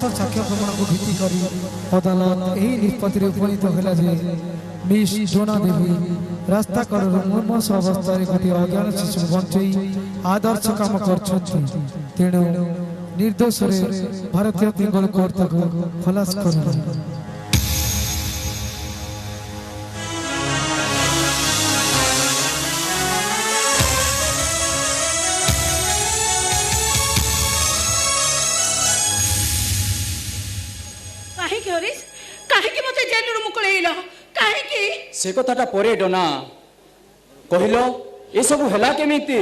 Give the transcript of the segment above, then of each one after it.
साक्ष्य प्रमाण को भित्ति करी अदालत यही निष्पत्ति उपनीत होला जे मिस डोना देवी रास्ता कड़र मुर्मस अवस्था गोटे अज्ञान शिशु बंचई आदर्श काम कर तेणु निर्दोष भारतीय पिंगल कोर्ट को खलास कर से कथाटा परे डोना कहलो ए सब हला केमिति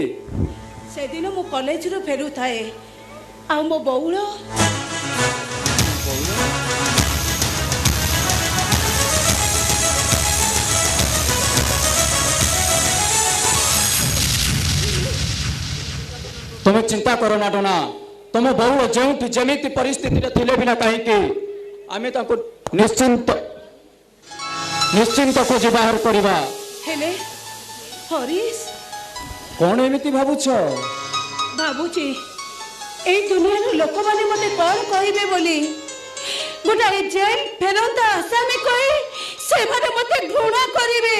से दिन मु कॉलेज रो फेरु थाए आ मो बौल तुम चिंता करो ना डोना तुम बौल जो जमीति परिस्थिति थिले बिना कहीं के आमे ताको निश्चिंत खोजी बाहर करवा हेले हरीश कौन एमिति भाबुछ भाबुची ए दुनिया लोक माने मते कौन कहिबे बोली गोटा जेल फेरंता आसामी कहि से माने मते घृणा करिवे।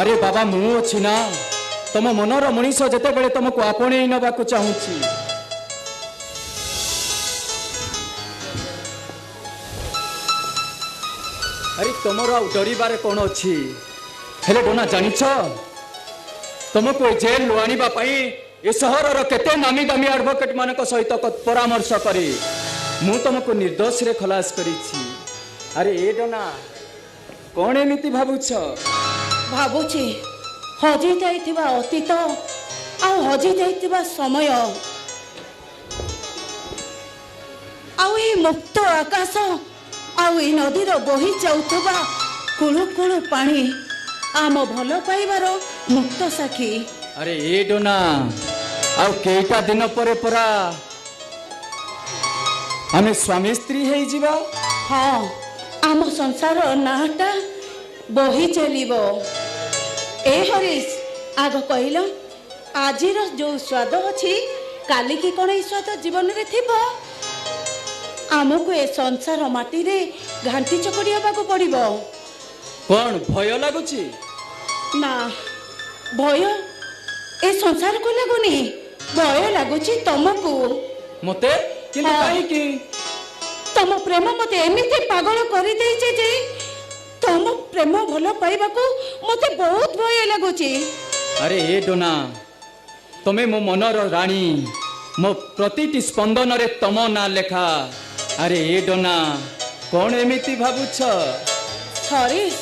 अरे बाबा मु अछि ना तुम मनर मनीष जते बेले तुमको आपणे नबा को चाहूची अरे तुमर डरबार कौन अच्छी हेले डोना जानिछ तुमको जेल आनिबा पई ए सहरर केते नामी दामी एडवोकेट मानक सहित परामर्श करी मु तुमको निर्दोष रे खलास करिछि। अरे ए डोना कौन एमिति भाबुछ भाबुछि हजि जाइथिबा अतीत आ हजि जाइथिबा समय आ ए मुक्त आकाश आउ ए नदी बोही जाउथबा कुळु कुळु पानी आम भल पाइबार मुक्त साखी। अरे ए डोना आउ केटा दिन परे परा आमे स्वामी स्त्री हेई जीवा हाँ आम संसार नाटा बोही चलिबो। ए हरीश आग कहल आजिर जो स्वाद अछि काली की कोन स्वाद जीवन रे थिबो आमको ए संसार माटी रे घांटी चकड़ी हबाको पड़िबो। कौन भय लागुची ना भय ए संसार को लागुनी भय लागुची तुमको मते किंतु काहे की तुम प्रेम मते एमिति पागल करि देइछे जे तुम प्रेम भलो पाइबाको मते बहुत भय लागुची। अरे ए डोना तमे मो मनर रानी मो प्रतिटी स्पंदन रे तम ना लेखा। अरे ए डोना कौन एमिति भाबुछ हरीश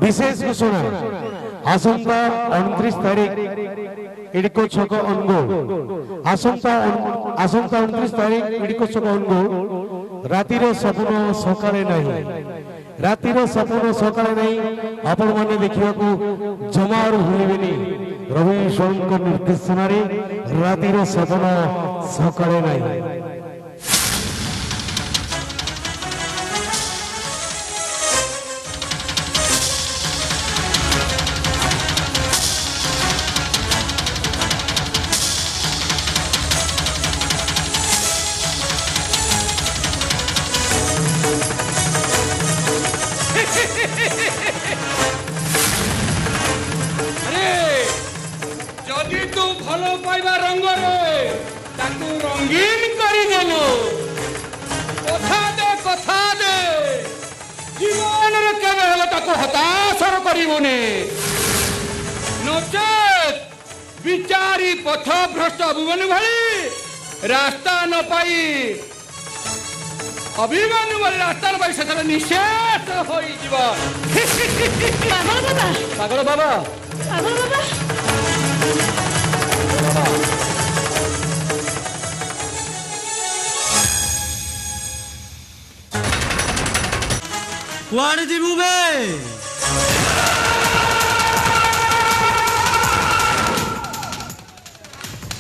विशेष घोषणा आसंता 29 तारीख इडको छक अनुगोल आसंता 29 तारीख इडको छक अनुगोल रातिर सपन सकाळे नाही रातिर सपन सकाळे नाही आपण माने देखिबा को जमार भूलिबेनी रवि शंकर निर्देशन रे रातिर सपन सकाळे नाही रंगीन करी देलु कथा दे जीवन रे केबे हेले ताको हताशर करिवोनी नचेत विचारी पथ भ्रष्ट भुवन भली रास्ता न पाई अभिमानु वाली रास्ता न पाई सेतले निशेष होई जीवन पागल बाबा पागल बाबा कुआड़े जीवू बे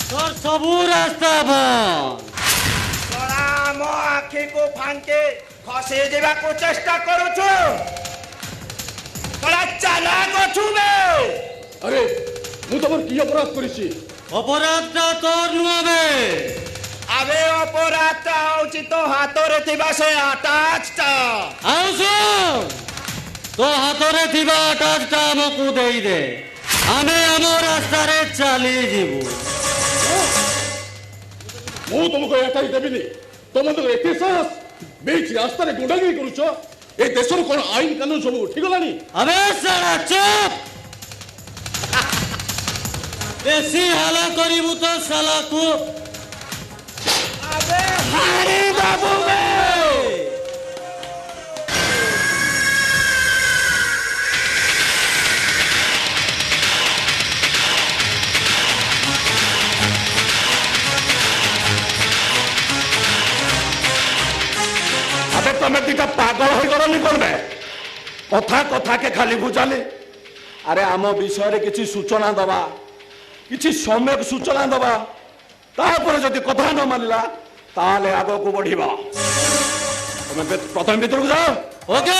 तोर सबू रास्ता बंद मो आखि को फांके खसे देवा को चेष्टा करू छु तोरा चालाक छु बे अरे मु तमर की अपराध करिछि अपराधटा तोर नुआ बे आबे अपराधटा होछि तो हातरे थिबा से अटैचटा आउसो तो हातरे थिबा अटैचटा हमकु देई दे आमे हमो रास्ता रे चली जीवू मु तुमको एटाई देबिनी तुम तो एते साहस बीच रास्ता रे गुंडागिरी करूछ ए देशर कोन आईन कानून सब उठी गलानी अबे साला चुप बेसी हाला करिबू तो साला को अबे हारी बाबू बे अबे तमे दिका पागल होई गलनी करबे कथा कथा के खाली बुझाले अरे आम विषय किसी सूचना दबा किसी सम्यक सूचना दबा तापर जदि कथा न मानिला ताले आगो को बढ़िबा तमे प्रथम भीतर को जाओ ओके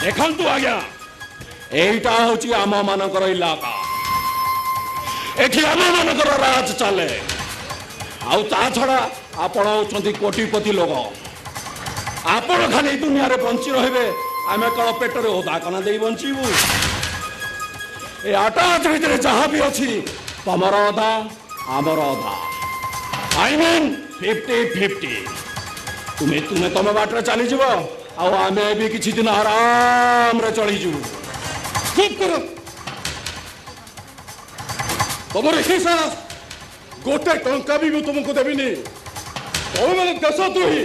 देखंतु आज्ञा एटा होची आम मानकर इलाका एठी आम मानकर राज चले आउ ता छड़ा आपण होचंती कोटिपति लोग आपण खाली दुनिया रे बंची रहिबे आमे कळ पेट रे होदा कना देई बंचीबू ए आटा भीतर जहाँ भी अच्छी तमर अधा आमर अधा आई मीन 50-50 तुम्हें तुम्हें तम बाटर चली जीव आमे भी किसी दिन आराम रे चली जीवु चुप करो तुमर हिस्सा गोटे टंका भी मैं तुमको देविनी तुम मैंने देशद्रोही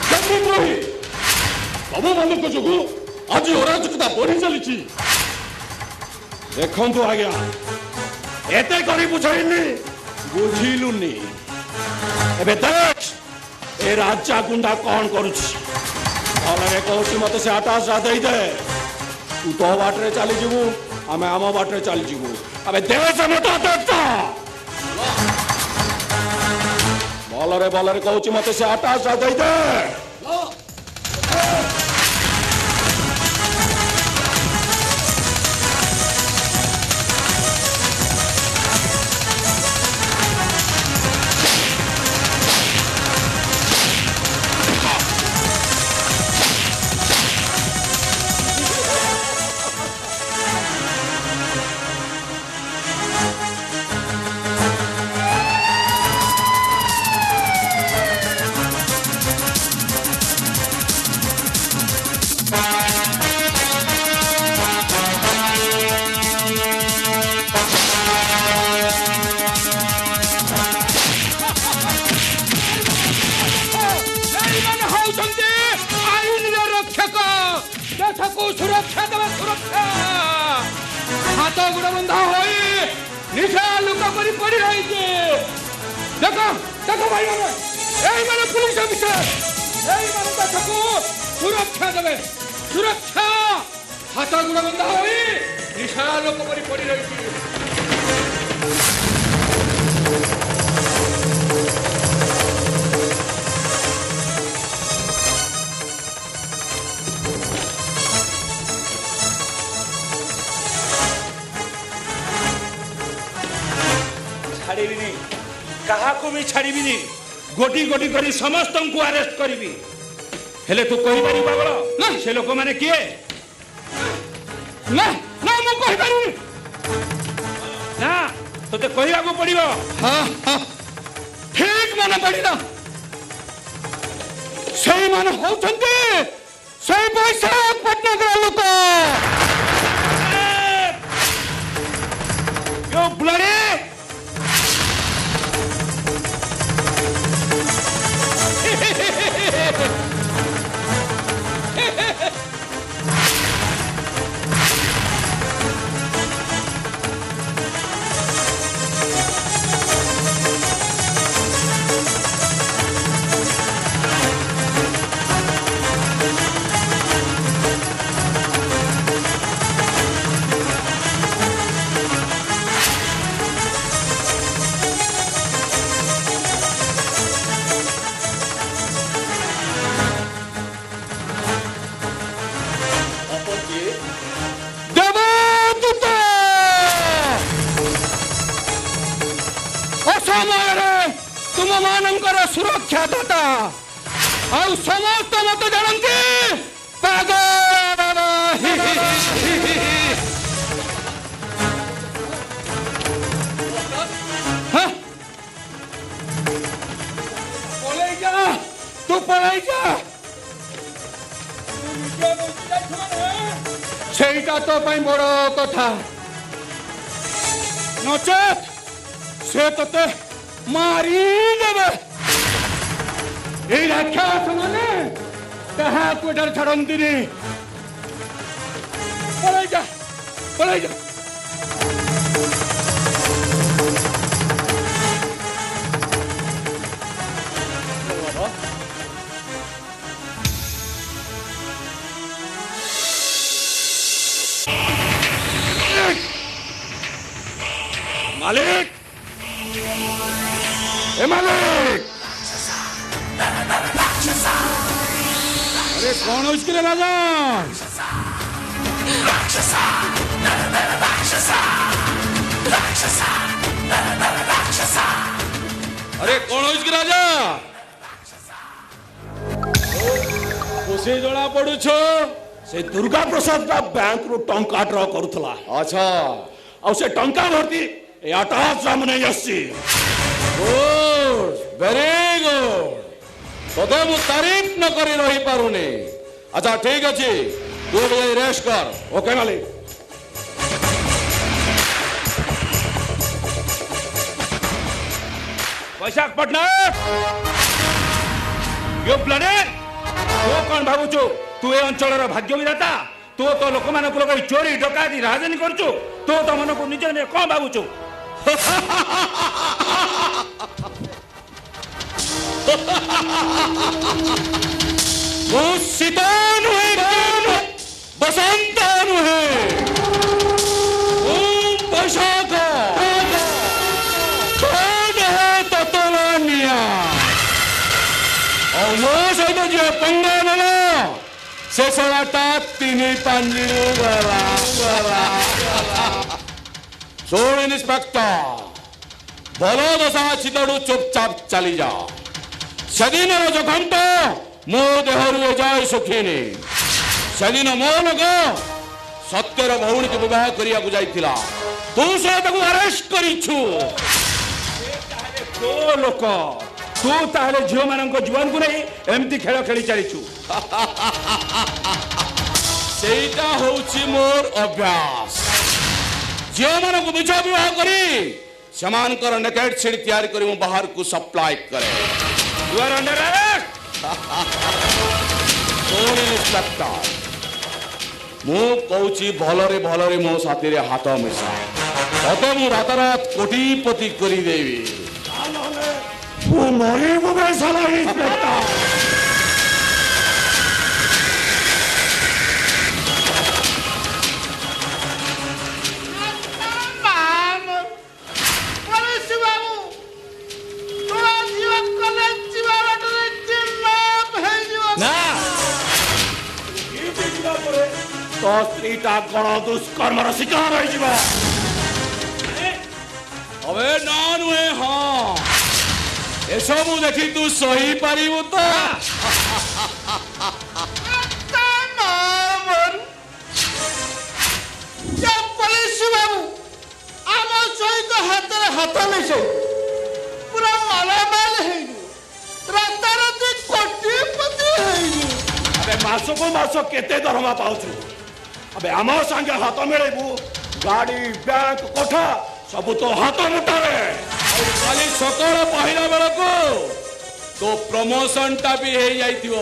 जन्मद्रोही तुम मान जो आज अराजकता बढ़ी चली देखु आज्ञा एते करी बुझाइनी बुझिलुनी एबे देख ए राजा गुंडा कौन करुछि भलरे कहूछि मते से आटास रा देई दे तू तो बाटरे चली जीवु आमे आम बाटरे चली जीवु अबे देश मता देखता भलरे कहूछि मते से आटास रा देई दे सुरक्षा देवे सुरक्षा हाथ गुड़ बंधा होई निशा लुक करी पड़ी रही देखो देखो भाई माने पुलिस ऑफिसर देखो सुरक्षा देवे सुरक्षा हाथ गुड़ बंधा होई निशा लुक करी पड़ी रही छाड़िबिनी काहाको भी छाड़िबिनी गोटी गोटी करी समस्त को अरेस्ट करिबी हेले तू कहि पारी पागल ना से लोक माने किए ना ना मु कहि पारी ना तोते कहिया को पड़िबो हां हां ठीक माने पड़िला सही माने होचंती सही पैसा पटना के लोक यो ब्लडी तुम मानकर सुरक्षा दाता और समस्त मत जानती तू पढ़ाई जा सेटा तो बड़ कथा नचेत से ते मारी देवे राक्षस माने कहा डर छड़ती पढ़ाई जा पढ़ाई जा मालिक ए मालिक अरे कौन हो इसके राजा अरे कौन हो इसके राजा खुशी जना पड़ू से दुर्गा प्रसाद बैंक रु टंका ड्र करुला अच्छा आ से टंका भर्ती अटाच सामने आसी गुड वेरी गुड तदे मु तारीफ न करी रही पारुनी अच्छा ठीक अच्छे तू बजे रेस्ट कर ओके मालिक वैशाख पटनायक यो ब्लडी तू कौन भावुचु तू ए अंचल भाग्य विधाता तू तो लोक मान चोरी डकाती राजनी करचु तू तो मन को निज कौन भावुचु सीता नुहे बसंत नुहे वैशाख तत्वानिया और मो सहित जो पंगा नेला से सड़ाटा तीन पांजी गला सोन इंस्पेक्टर भलो दशा चितड़ू चुपचाप चली जा सेदिन जखम तो मो देहरु जाए सुखीनी सेदिन मो लोक सत्यर भौणी को विवाह करिया जाइथिला तू से ताको अरेस्ट करिछु तो लोक तू ताहले झियो मानक जीवन को नहीं एमती खेल खेली चलीछु सेटा होउची मोर अभ्यास झियो मानक मिछ विवाह करी समानकर नेकेट सीट तैयार करी मु बाहर को सप्लाई करे यू आर अंडर अरेस्ट सोन इंस्पेक्टर मु कहूची भलरे भलरे मो साथी रे हाथ मिशा तते मु रातारात कोटीपति करी देवी तू मरे मुबे साला इंस्पेक्टर तो स्त्रीटा गण दुष्कर्मर शिकार हो अबे ना नुहे हाँ एसबू देखी तू सही पारिबु तो पुलिस बाबू आम सहित हाथ हाथ मिसे पूरा मालामाल राताराति कोटीपति अबे मासको मास केते दरमा पाउछु अबे आम संगे हाथ मिलेबू गाड़ी बैंक कोठा सब तो हाथ मुठारे खाली सकाळ पहिला बेलको तो प्रमोशन टा भी हे जाइथिबो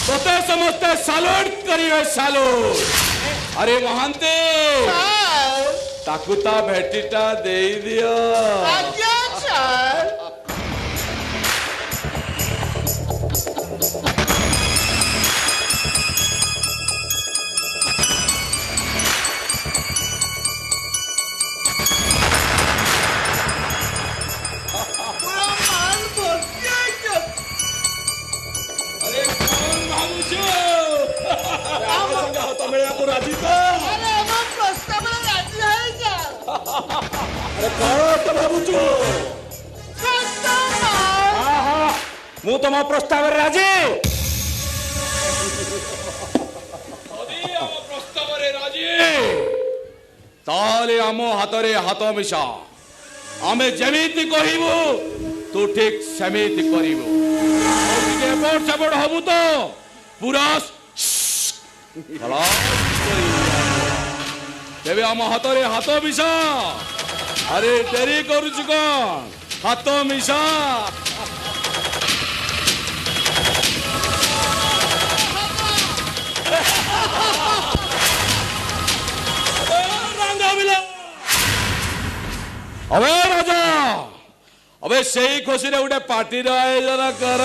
तोते समस्त सैल्यूट करिवे सैल्यूट अरे महांते ताकुता भेटीटा देई दियो आज्ञा सर मु तुम प्रस्ताव राजी प्रस्ताव राजी ताले आम हाथ हाथ मिशा आमे जेमिति कहबू तू ठीक सेमिति करिवो एपट सेपट हबू तो पूरा तेरे आम हाथ हाथ मिशा अरे देरी करुचु कौन हाथ मिशा अबे राजा अबे सही खुशी रे उठे पार्टी रे आयोजन कर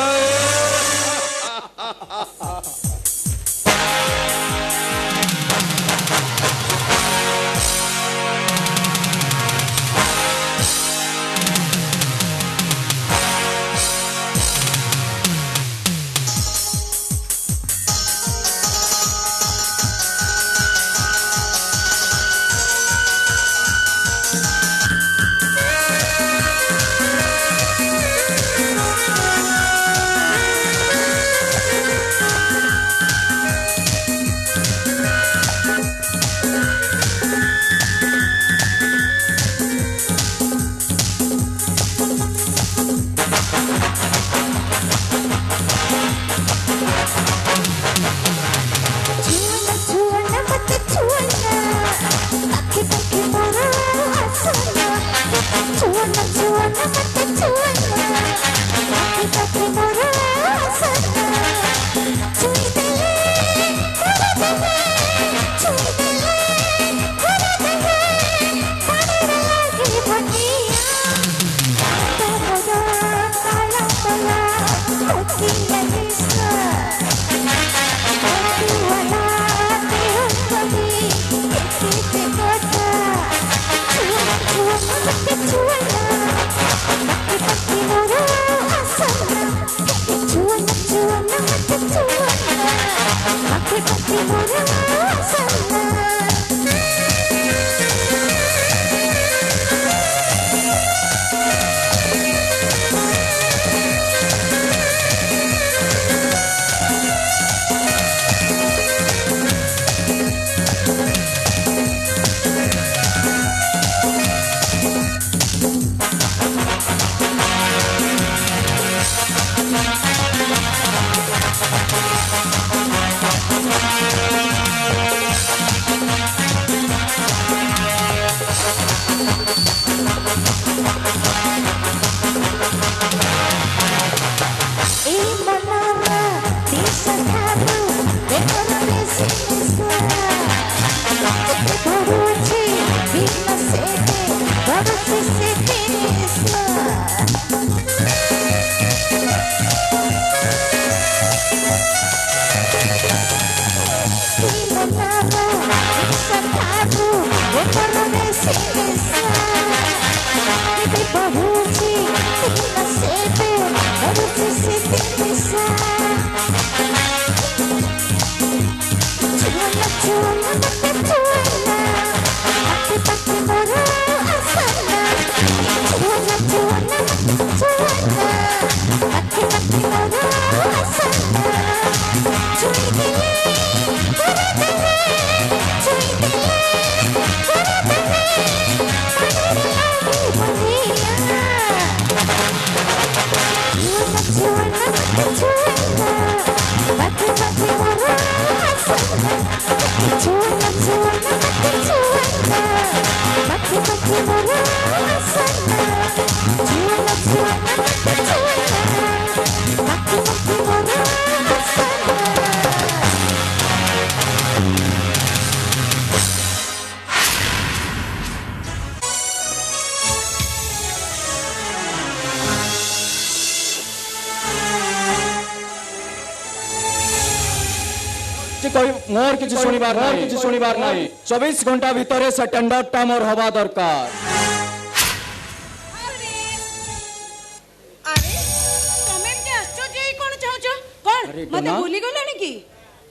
मोर किसी शुनिबार नहीं 24 घंटा भितर से टेंडर टा मोर हवा दरकार।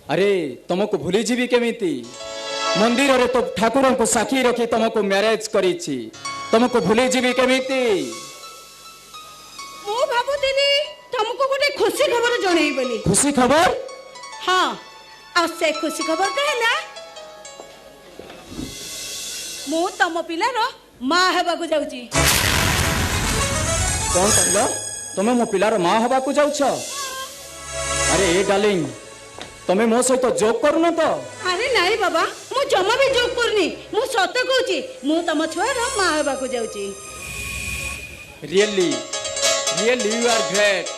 अरे तुमको भूली जीवी केमिति मंदिर रे तो ठाकुर को साक्षी रखी तुमको मैरिज करी तुमको भूली जीवी केमिति मो भाबुतिली तुमको गोटे खुशी खबर जणेई बोली। खुशी खबर? हां और से खुशी खबर कहला मो तम पिलार मां हेबा को जाउची। कौन कहलो तुमे मो पिलार मां हेबा को जाउछ? अरे ए डार्लिंग तुमे मो सहित जोक करू न तो? अरे नहीं बाबा मु जमा भी जोक करनी मु सत्य कहूची मु तम छुआर मां हेबा को जाउची। Really you are great.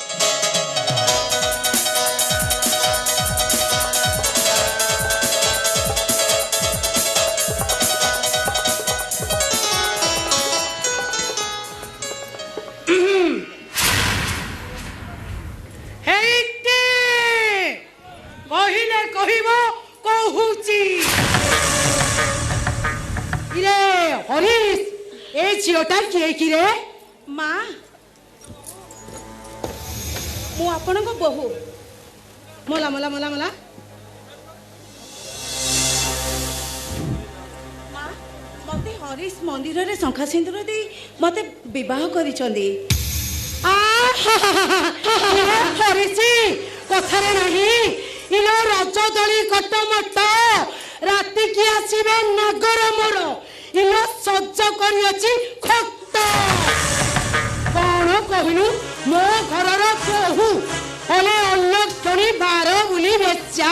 झीटा किए कि रे माँ मु आपण को बहु मला मला मला मला माँ मते हरीश मंदिर रे शंखा सिंदूर दे मते विवाह करी चंदी। हरीश कथा रे नहीं इलो रज दली कटमट राति की आसीबे नगर मोर इलो सज्ज करी अछि खत कोन कहलु मो घरर बहु ओले अलक्षणी बार बुली बेचा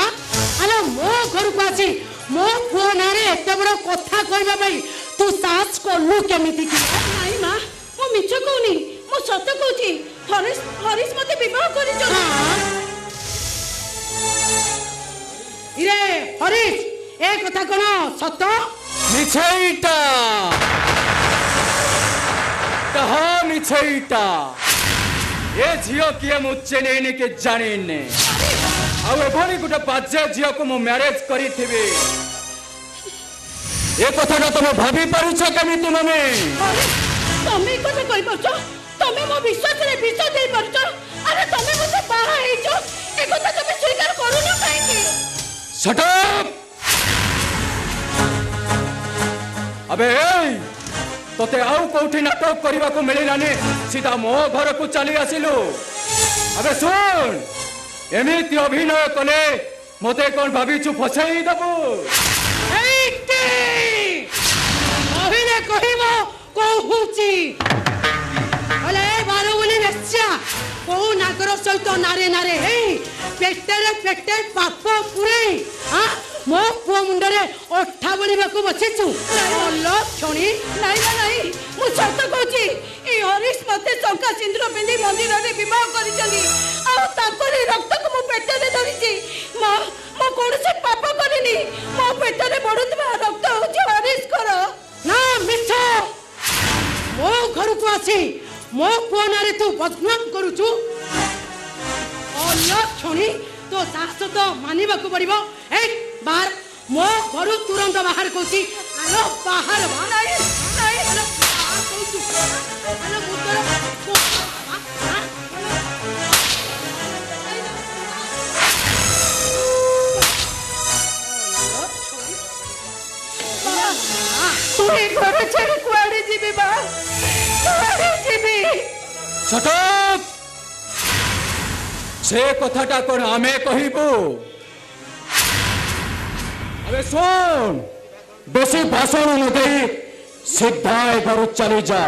अरे मो घर को आसी मो फोन रे एते बड़ कथा कहबा भाई तू सास कोलु केमिति की? नाही मां मो मिछ कहूनी मो सत्य कहूची हरीश मते विवाह करी छ। इरे हरीश ए कथा कोन सत्य? मिछैटा कहा मिछैटा ये झियो किए मु चेन्नई के जानिने आउ एभली गोटे बाजे झियो को मु मैरिज करी थिबी ए कथा ना तुम भाभी पारुछ केमिति मम्मी? तमे कथा कहि परछ तमे मो विश्वास रे विश्वास देई परछ अरे तमे मते बाहा हे छ ए कथा तमे स्वीकार करू न काहे की? शट अप अबे तोते आउ कोठी नाटक करबा को मिलिलानी सीधा मो घर को चली आसिलु। अबे सुन एमिति अभिनय कले मते कोन भाबिछु फसई दबु? एते अभिनय कहिबो कहूची अले बारो बोली बेच्चा को नागर सहित नारे नारे हे पेटे पाप पुरे हां मो पुआ मुंडरे ओठा बनिबाकू बछिछु अल्लो छोणी नहीं मु सत कहूची ए हरीश मते शंखा सिंदूर पिंदी मंदिर रे विवाह करी चली आ ताकरी रक्त को मु पेटे रे धरिची मां मो कोन से पाप करिनी मो पेटे रे बडुतबा रक्त होची हरीश करो ना मिठो मो घर को आसी मो पुआ नारे तू बदनाम करूछु अल्लो छोणी तो सास तो मानिबाकू पड़िबो एक बार मो घर तुरंत बाहर कहूँ आलो बाहर घर छाड़ी कुआड़े जीवी बा कुआड़े जीवी शट अप से कथाटा कोन आमे कहिबो अबे सुन बेसी भाषण न देई सीधा घर चली जा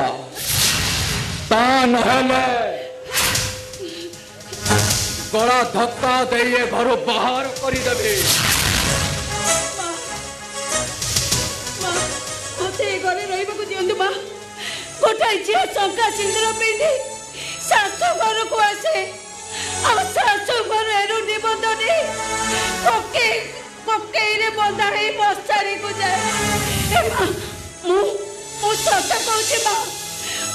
ता नहले गला धक्का देइए घर बाहर करी देबे घरे रही दिंतु माँ गोटे झील शंका सिंदूर पिंधि शाशु घर को आसे शाशु घर एरु निबंधनी कोकेई बंधा है मशारी को जाए मु सत कहूँ माँ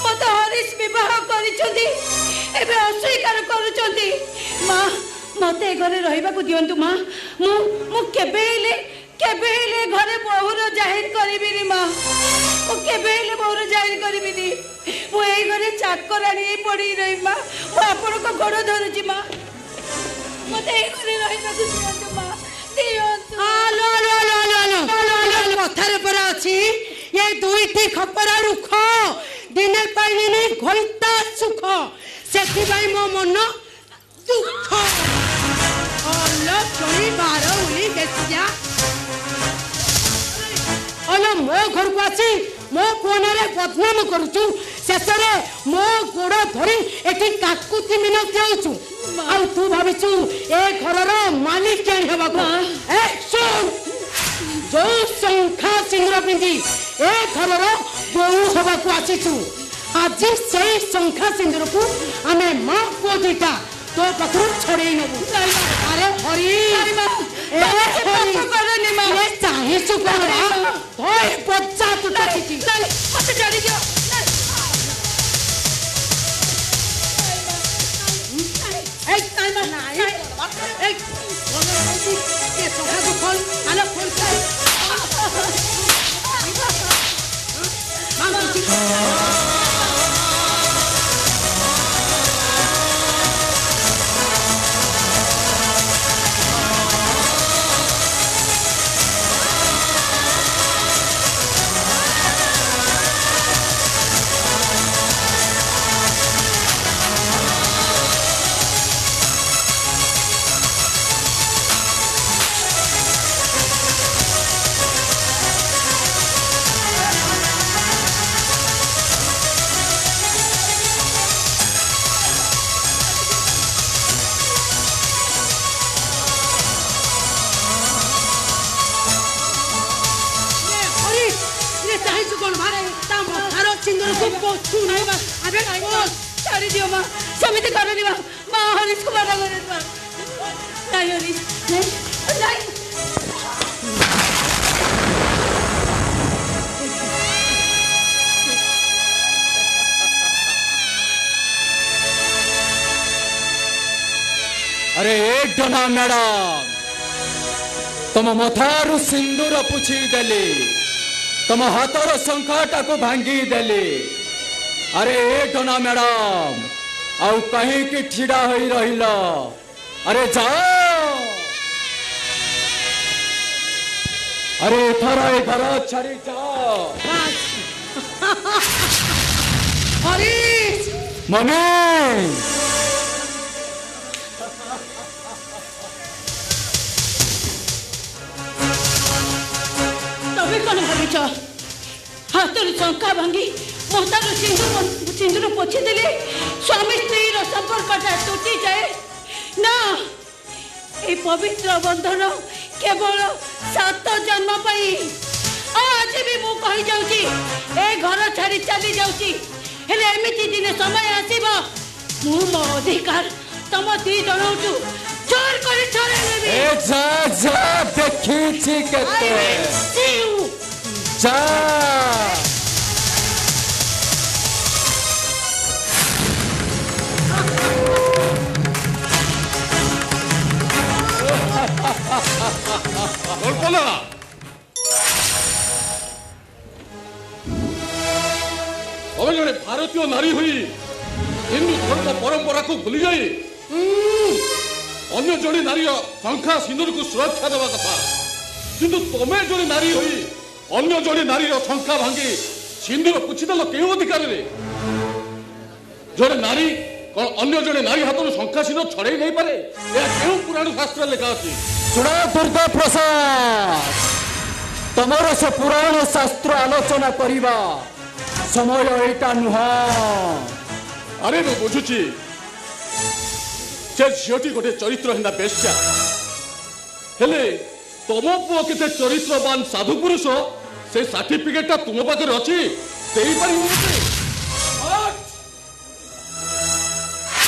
मत हरीश बह कर अस्वीकार कर माँ मत घरे रहा दिंतु माँ मुझे घरे बहुर जाहिर करी माँ मुझे बहुर जाहिर करी मुझे घरे चाकरानी पड़ी रही माँ मुझे गोड़ धरुची माँ मत घरे रहा माँ कथार पर अच्छी ये दुईटी खपरा रुख दिने पाइनी घोइता सुख से मो मन दुख बार उली बेसिया मो घर को आसी मो फोन बदनाम करुचु शेष मो गोड़ धरी एटी काकुति मिनती होचु आ तू भाविचु ए घर मालिक जानी हवा सुन जो शंखा सिंदूर पिंधि ए घर बहु हवा को आसीचु आज से शंखा सिंदूर को आमे माँ पुओ दुईटा तो पाखु छड़े नबु अरे हरी चाहिए बच्चा मत छाड़ी दियो छाड़ी दियो माँ समिति कर माँ हरीश को मना कर नहीं हरीश नहीं अरे एक डना मैडम तुम मथारू सिंदूर पुछी देली तुम हाथर शंखाटा को भांगी देली अरे ए डना मैडम आउ कहीं की ठिड़ा होई रहिला अरे जाओ अरे थरा ए घर छाड़ी जाओ हरीश मम्मी तबे कौन भाविच हाथर शंका भांगी मोहतार सिंदूर पोछि देले स्वामी स्त्री संपर्क तुटी जाए ना ये पवित्र बंधन केवल 7 जन्म पाई आज भी मु कहि जाउची ए घर छाड़ी चली जाउची हेले एमिति दिन समय आसीबो मु मो अधिकार तम दी जनउटु जोर करी छरे लेबी ए जा देखी छी केते जा कल्पना जड़े भारतीय नारी हुई हिंदू धर्म परंपरा को भूली जाए अन्य जड़े नारी शंखा सिंदूर को सुरक्षा देवा कथा किंतु तमें जड़े नारी हुई अन्य जड़े नारी शंखा भांगी सिंदूर पुछिदेल के अधिकार रे जड़े नारी कौन अन्य जड़े नारी हाथ शंखा सिंदूर छड़े नहीं पारे क्यों पुराण शास्त्र लिखा अच्छी सुना दुर्गा प्रसाद तमर से पुराण शास्त्र आलोचना करिबा समय एटा नुह अरे मु बुझुची से झीटी गोटे चरित्रहीना बेश्या हेले तुम पुओ केते चरित्रवान साधु पुरुष से सर्टिफिकेट तुम पाखे अच्छी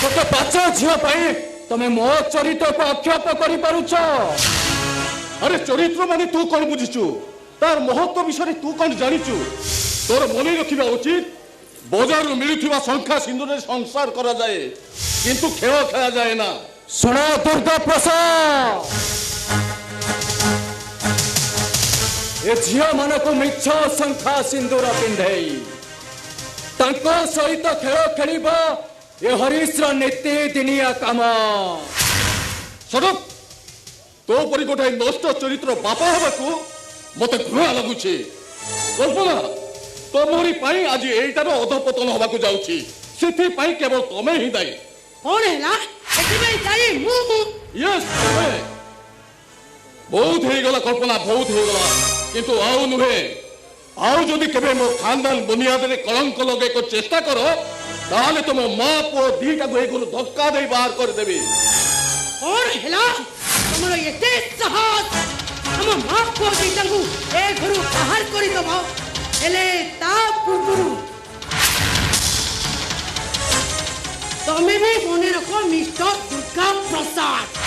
गोटे पाच झील तमें मो चरित्र को आक्षेप कर पारुछ अरे चरित्र माने तू कौन बुझीचु तार महत्व विषय तू कौन जानिचु तोर मन रखा उचित बजार मिलुवा शंखा सिंदूर संसार करा जाए किंतु खेल खेला जाए ना सुना दुर्गा प्रसाद ए झील मान को मिछ शंखा सिंदूर पिंधई सहित खेल खेलिबा ये हरीशर नीति दिनिया काम सड़क तो परी गोटे नष्ट चरित्र बापा हवाकू मत घृणा लगुचे कल्पना तमरी पाई आज एटार अधपतन हवाकू जाउची सेथि पाई केवल तमे ही दायी कौन है ना एथिबे दायी मु यस तमे बहुत हे गला कल्पना बहुत हे गला किंतु आउ नुहे आउ जदि केबे मो खानदान बुनियाद रे कलंक लगे को चेष्टा करो ताले तुम मां पो दीटा को एगुरु धक्का दे बाहर कर देबी कौन हैला तमरो एते साहस हम मां को दीटा को ए घरु बाहर करि दबो एले ता पूर्वरु तमे भी मने रखो मिस्टर दुर्गा प्रसाद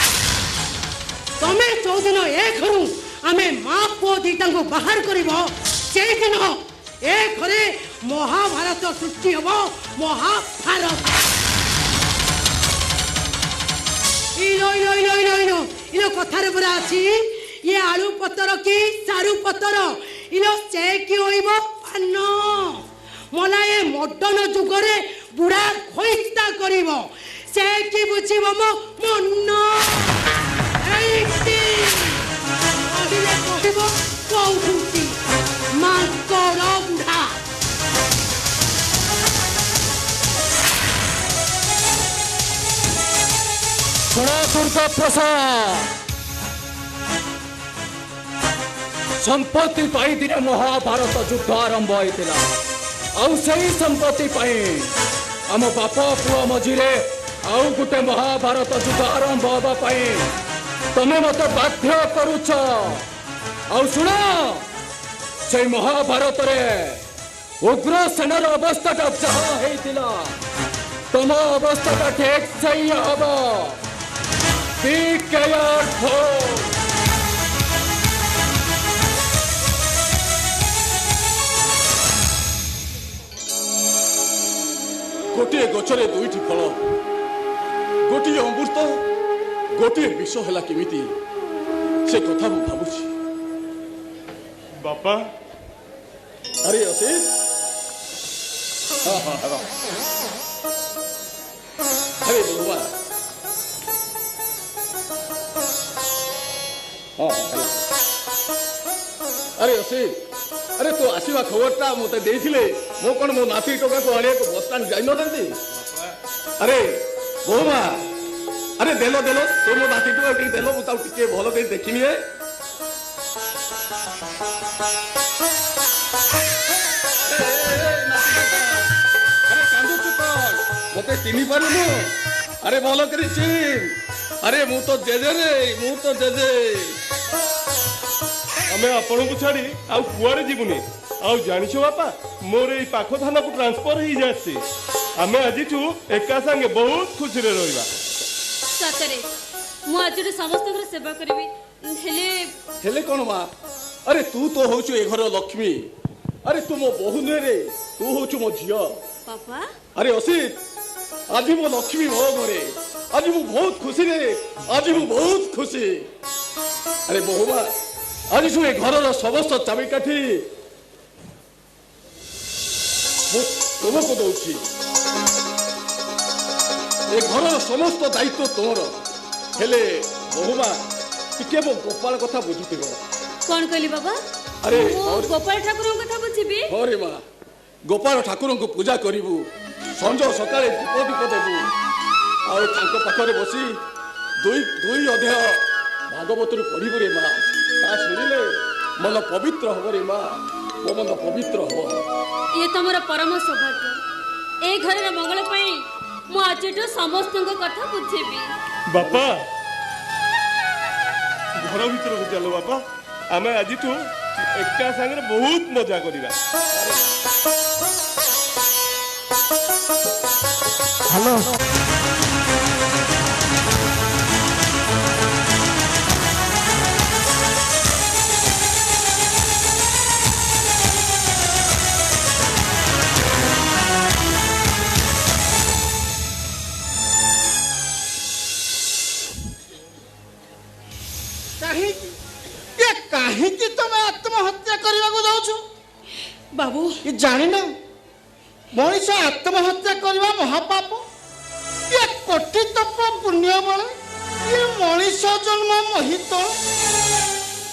तमे चौदिन ए घरु आमे मां को दीटा को बाहर करिबो से दिन ए घरे महाभारत सृष्टि हम महाभारत इनो कथार पूरा अच्छी ये आलू पतर कि सारू पतर इनो से कि होइबो पान मला ये मॉडर्न जुगरे बुढ़ा खोइस्ता करिबो से कि बुझिबो मो मन एइति आदिले कहिबो कौथुकी मांकर बुढ़ा सुना दुर्गा प्रसाद संपत्ति पाई दिन महाभारत युद्ध आरंभ होता आउ सही संपत्ति पाई आम बापा पुआ मझिरे आउ गोटे महाभारत युद्ध आरंभ होगा पाई तमे मत बाध्य करुच आउ सुना से महाभारत रे उग्रसेनर अवस्था जहाँ होता तुम अवस्था ठीक सही हम बी केयरफुल गोटे गचरे दुईटी फल गोटे अमृत गोटे विष है केमिति से कथा मु भावुची बापा अरे असित अरे भगवान अरे असित अरे तो आसवा खबरटा मत मो कौन मो नाती टोका को आने बस स्टाण्ड जाई नथंती अरे बोमा अरे देलो देलो तो मो नाती टोका टी देलो मु ताऊ टिके भलो के देखिनी ए अरे कांदू चुकल मते चिनी पारुनु अरे भलो करी चिन अरे मु तो जेजे आमे आपण को छाड़ी आउ कुआरे जीवुनी आउ जानिछो बापा मोर एई पाखो थाना को ट्रांसफर ही जाछि आमे आजि छु एका संगे बहुत खुशी रे रहिबा सतरे मु आज समस्त घर सेवा करबी हेले कोन मां अरे तू तो होछु ए घर लक्ष्मी अरे तू मो बहु ने रे तू होछु मो झियो पापा अरे असित आज मो लक्ष्मी मो घरे आज मु बहुत खुशी रे आज मु बहुत खुशी अरे बहुबा आज तू ए घर समस्त चाबिकाठी तो तुमको दौची ए घर समस्त दायित्व तुमर हेले बहुमा टिके मो गोपाल कथा बुझुथिबो कौन कहली बाबा अरे गोपाल ठाकुर कथा बुझिबी हरे माँ गोपाल ठाकुर को पूजा करू संज सका दीप दीप देवु आखरे बसी दुई दुई अध्याय भागवत पढ़ू रे माँ ता शुणिले मन पवित्र हम रे माँ मो मन पवित्र हम ये तुमर परम सौभाग्य ए घर मंगल पाई मु आज समस्त कथा बुझेबी बापा घर भीतर को चलो बापा आम आज एका सागर बहुत मजा करिबा हेलो कहीं तुम आत्महत्या करने को जाऊ बाबू ये जानी ना मनीष आत्महत्या करवा महापाप ये कोटि तप पुण्य बल ये मनीष जन्म मोहित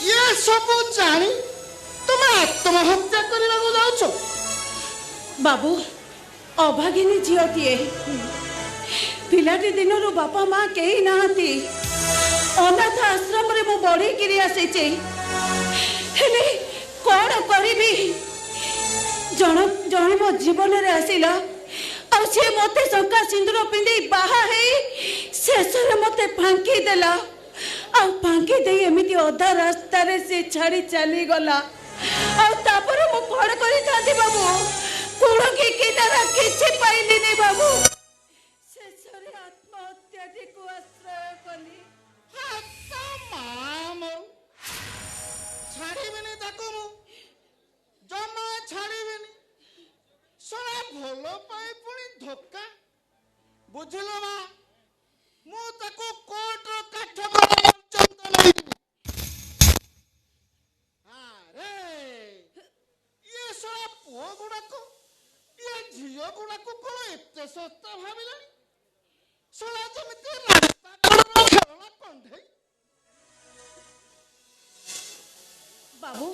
ये सब जानी तुम आत्महत्या करने को जाऊ बाबू अभागिनी झीटीए पिलाटी दिन बापा माँ कहीं नहांती अनाथ आश्रम रे मु बढ़ी गिरी आसीचे हेले कौन करिबी जन मो जीवन रे आसिला आ से मते संका सिंदूर पिंदी बाहा हे शेष रे मते फांकी देला आ फांकी दे एमिति अधा रास्ता रे से छाड़ी चली गला आ तापर मु कौन करि थांती बाबू कोण की तारा किछि पाइली नै बाबू शेष रे आत्महत्या को आश्रय कली छाड़बेनि जमा छाड़बेनि सोना भल पाए पुणी धोखा बुझल माँ मुझे कोर्ट काठ ये सोना पुओ गुड़ाक ये झील गुड़ाक कौन एत सस्ता भाविला सोना जमी खेलना कंधे बाबू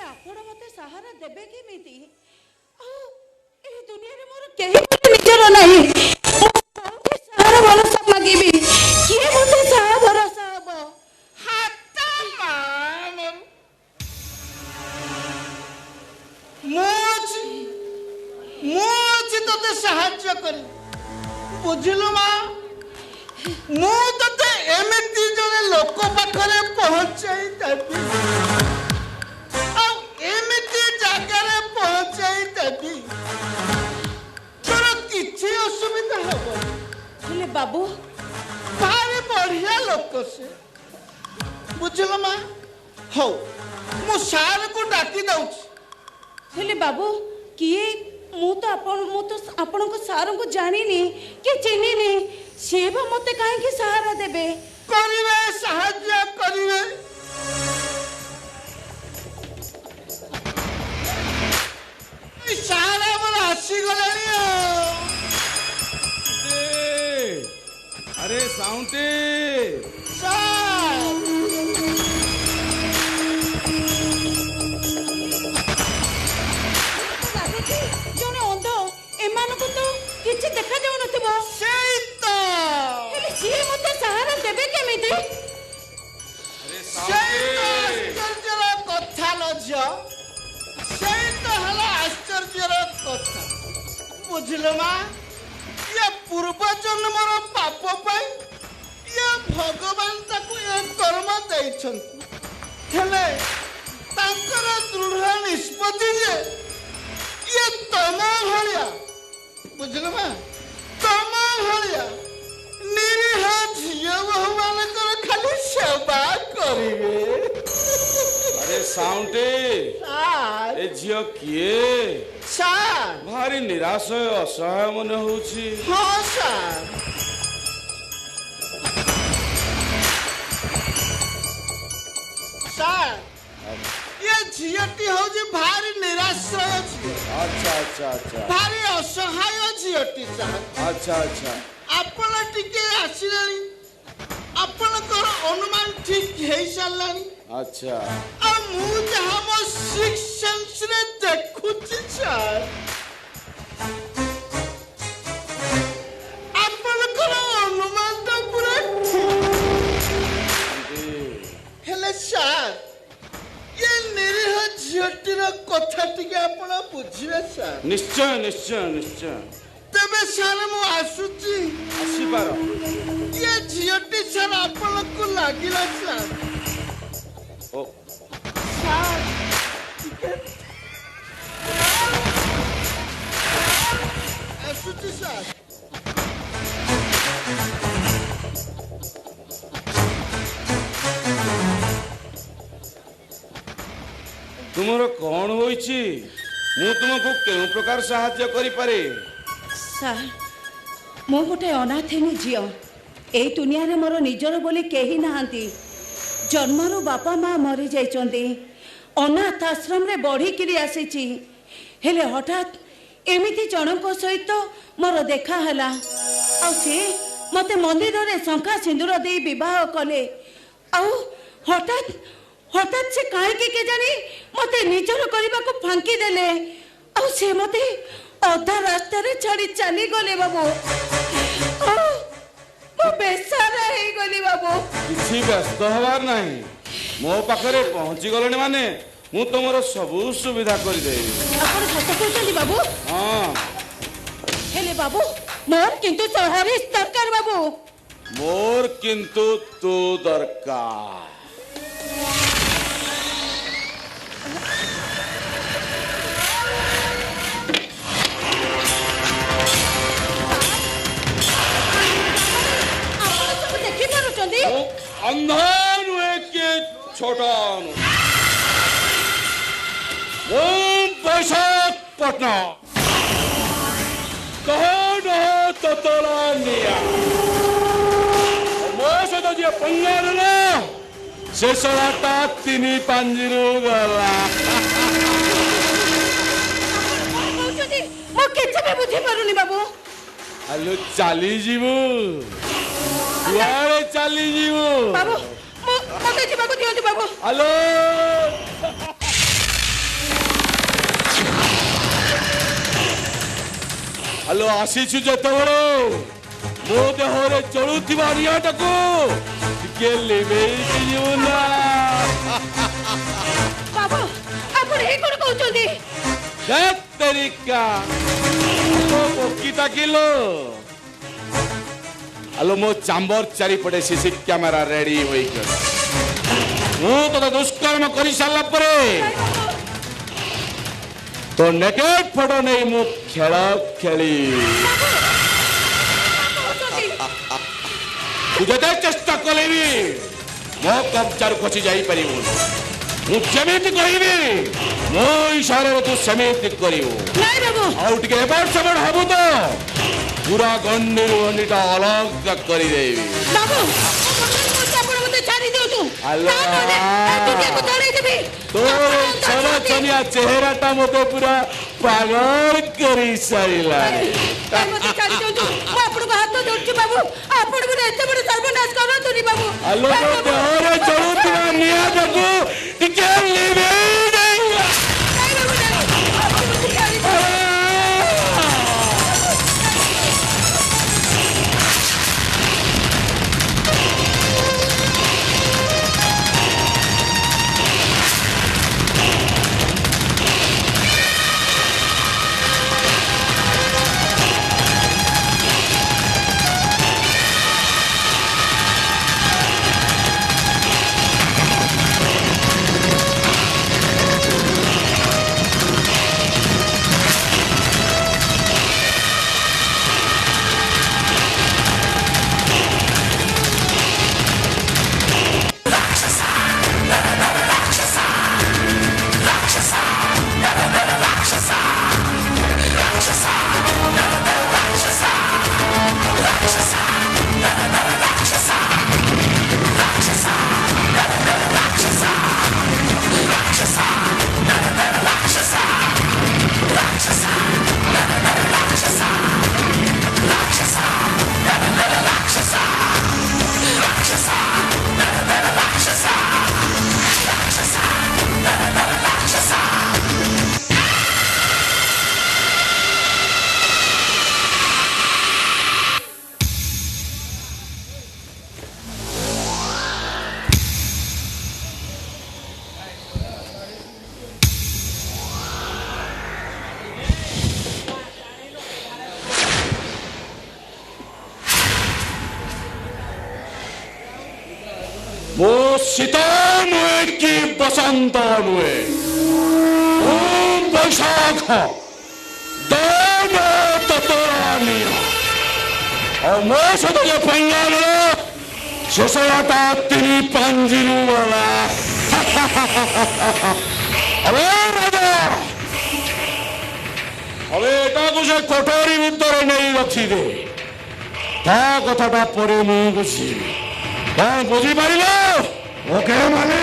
आपण मते सहारा देबे केमिति ए दुनिया रे मोर केही निजर नाही सहारा भरोसा मागिबी किए मते सहारा भरोसा हबो हाथ माम मोच तते साहाय्य करी बुझिलु माँ मु तते एमिति जने लोक पाखरे पहुंचाई देबी आ एमिति जागारे पहुंचाई देबी तोर किछि असुविधा हबो हेले बाबू भारी बढ़िया लोक से बुझिलु माँ हो मु सार को डाकी दउछि हेले बाबू किए मु तो आपण को सार को जानिनी कि चिन्हिनी से मते काहे कि सहारा देबे करिवे साहाय्य करिवे सारा मोर आसी गलानी अरे साउंटे जने अंध एमानको तो किछि देखा जाउ नथिबो सेई तो हेले सिए मते सहारा देबे केमिति आश्चर्यर कथा लज्जा सेई तो हला आश्चर्यर कथा बुझिल माँ ये पूर्व जन्मर पाप पाई ये भगवान ताकू ये कर्म दैछंती हेले तांकर दृढ़ निष्पत्ति जे ये तम भलिया बुझल माँ तम भलिया निरीह झियो बहु मानकर खाली सेवा करिवे अरे साउंटे ए झियो किए सार भारी निराश असहाय मन होउछि हाँ सार ସାର୍ ये झीटी हूँ भारी निराश्रय झी अच्छा अच्छा अच्छा भारी असहाय झीटी सार अच्छा अच्छा आपण टिके आसिलानी आपणकर अनुमान ठीक हेई सारलानी अच्छा आ मु जहा मो सिक्स सेंस रे देखुची सार आपणकर अनुमान तो पूरा हेले सार ये निरीह झीटीर कथा टिके आपण बुझिबे सार निश्चय निश्चय निश्चय तेबे सार मु आसुची आसीबार ये झीटी सार आपण को लागिला सार ओ सार टिके आसुची सार तुमर कौन होइछि मु तुमको केउ प्रकार सहाय्य करि पारे ସାର୍ ମୁଁ ଗୋଟେ ଅନାଥିନୀ ଝିଅ ଏଇ ଦୁନିଆରେ ମୋର ନିଜର ବୋଲି କେହି ନାହାନ୍ତି ଜନ୍ମରୁ ବାପା ମା ମରିଯାଇଛନ୍ତି ଅନାଥ ଆଶ୍ରମରେ ବଢ଼ିକିରି ଆସିଛି ହେଲେ ହଠାତ୍ ଏମିତି ଜଣଙ୍କ ସହିତ ମୋର ଦେଖା ହେଲା ଆଉ ସେ ମୋତେ ମନ୍ଦିରରେ ଶଙ୍ଖା ସିନ୍ଦୁର ଦେଇ ବିବାହ କଲେ ଆଉ ହଠାତ୍ ହଠାତ୍ ସେ କାହିଁକି କେଜାଣି ମୋତେ ନିଜର କରିବାକୁ ଫାଙ୍କି ଦେଲେ ଆଉ ସେ ମୋତେ ଅଧା ରାସ୍ତାରେ ଛାଡ଼ି ଚାଲିଗଲେ ବାବୁ ମୁଁ ବେସାରା ହେଇଗଲି ବାବୁ କିଛି ବ୍ୟସ୍ତ ହବାର ନାହିଁ ମୋ ପାଖରେ ପହଞ୍ଚି ଗଲେଣି ମାନେ ମୁଁ ତମର ସବୁ ସୁବିଧା କରିଦେବି ଆପଣ ସତ କହୁଛନ୍ତି ବାବୁ ହଁ ହେଲେ ବାବୁ ମୋର କିନ୍ତୁ ହରିଶ ଦରକାର ବାବୁ ମୋର କିନ୍ତୁ ତୁ ଦରକାର अंधा नुहे के छोटा ओम बैशाख पटना कहो न तो तोला निया मो सहित जी पंगार ना से सलाटा तिनी पांजिरु गला ମୁଁ କିଛି ବି ବୁଝିପାରୁନି ବାବୁ ଆଲୋ ଚାଲି ଯିବୁ କୁଆଡ଼େ ଚାଲି ଯିବୁ ବାବୁ ମୋତେ ଯିବାକୁ ଦିଅନ୍ତୁ ବାବୁ ଆଲୋ ଆଲୋ ଆସିଛୁ ଯେତେବେଳେ ମୋ ଦେହରେ ଚଳୁଥିବା ନିଆଁଟାକୁ ଟିକେ ଲିଭେଇକି ଯିବୁ ନା ବାବୁ ଆପଣ ଏଇ କ'ଣ କହୁଛନ୍ତି ତେରିକା ପକିଟା କିଲୋ ଆଲୋ ମୋ ଚାମ୍ବର ଚାରିପଟେ ସିସି କ୍ୟାମେରା ରେଡି ହୋଇଗଲା ମୁଁ ତୋତେ ଦୁଷ୍କର୍ମ କରି ସାରିଲା ପରେ तो नेकेट फोटो नहीं मु खेल खेली तू जते चेष्टा कले भी मो कब्जार खसी जाई परिबो मु जेमिति कहिबी मो इशारे तू समिति करिवो नहीं बाबू आउ टिके एबार सबड हबु तो पूरा गन्नीर गन्नीटा अलग करी देबी बाबू ଆପଣ ମୋତେ ଛାଡ଼ି ଦିଅନ୍ତୁ ଆଲୋ ଦୁନିଆକୁ ଜଣେଇ ଦେବି ତୋର ଛନଛନିଆ ଚେହେରାଟା ମୋତେ ପୁରା ପାଗଳ କରି ସାରିଲାଣି ମୋତେ ଛାଡ଼ି ଦିଅନ୍ତୁ ମୁଁ ଆପଣଙ୍କୁ ହାତ ଯୋଡୁଛି ବାବୁ ଆପଣ ମୋତେ ଏତେ ବଡ଼ ସର୍ବନାଶ କରନ୍ତୁନି ବାବୁ ଆଲୋ ମୋ ଦେହରେ ଜଳୁଥିବା ନିଆଁଟାକୁ ଟିକେ ଲିଭେଇ ଦେଇ वो शीत नुहे कि बसंत नुहे बैशाख मो सहित जो पंजाब शेषटा तीन पांजिरू वाला अरे राजा अबे एटा को से कोठरी भीतर नहीं रखी दे ता कथाटा परे मु बुझी कौन बुझी पारिलो ओके माने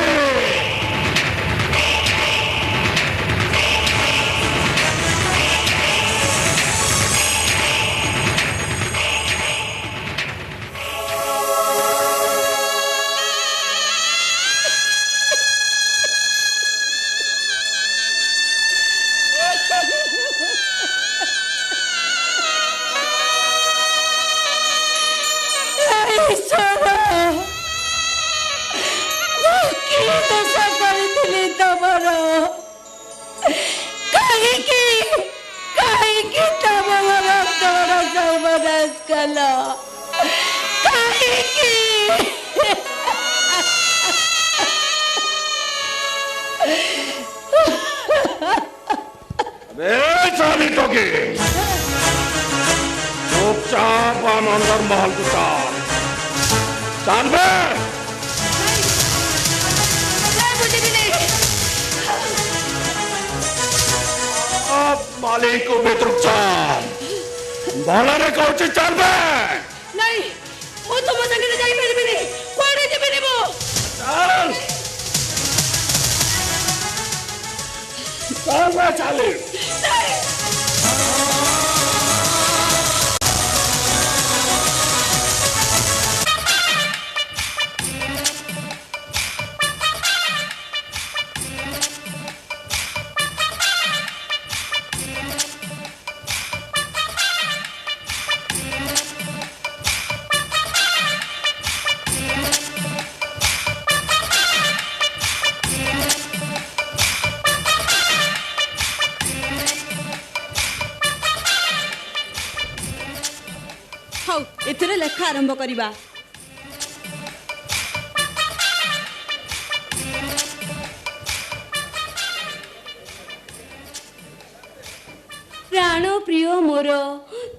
चुपचाप अंदर महल को चाल मालिक को बेतुक चाल भला रे कौची चाल नहीं वो तुम संगे जाई मेरे बिनी कोड़े जे बिनी वो चाल चाल चाले एथरे लेखा आरंभ करिबा प्राण प्रिय मोर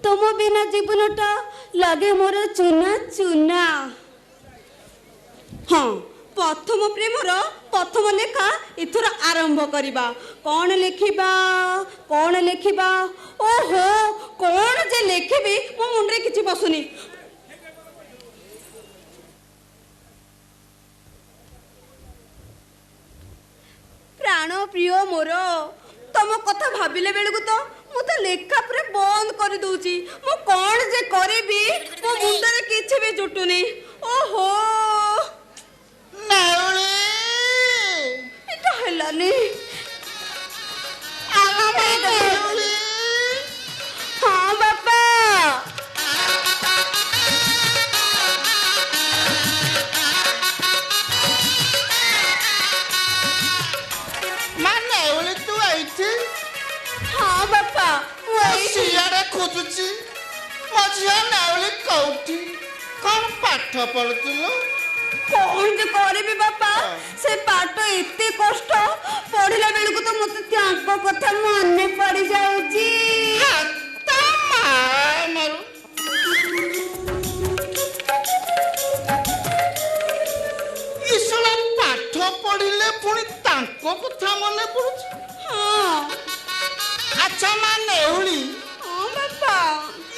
तुम बिना जीवनटा लगे मोर चुना चुना हाँ प्रथम प्रेमर प्रथम लेखा एथर आरंभ करिबा कौन लेखिबा ओहो कौन जे लेखिबी मो मुंडरे किछि बसुनी प्राण प्रिय मोर तुम कथा भाबिले बेलगु तो मु तो लेखा पूरा बंद कर दूची मु कौन जे करिबी मो मुंडरे किछि भी जुटुनी ओहो नाउली इटा हेलानी हाँ बापा माने ओले तू आइथे हाँ बापा सियारे खोजुची मझिया नाउली कौटी कौन पाठ पढ़ुतलो कौन जे करबी बापा से पाठ एते कष्ट पढ़िला बेलको तो मते त्याको कथा मने पड़ी जाउची इसला पाठ पढ़िले पुणी तांको कथा मने पड़ुची हाँ अच्छा माने ओली हाँ बापा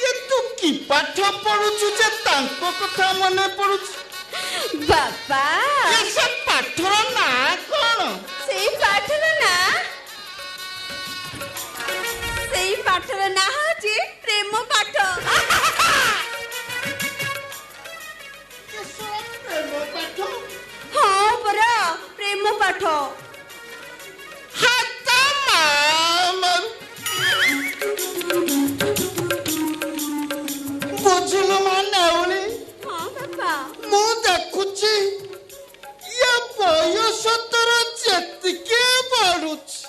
ये तू की पाठ पढ़ुछु जे तांको कथा मने पड़ुची बापा ये सब पाठर ना कौन सेई पाठर ना होची प्रेम पाठ हाँ परा प्रेम पाठ बुझिलु माने ओली हाँ बापा मु देखुची ये बयस तर जेतिके बढ़ुची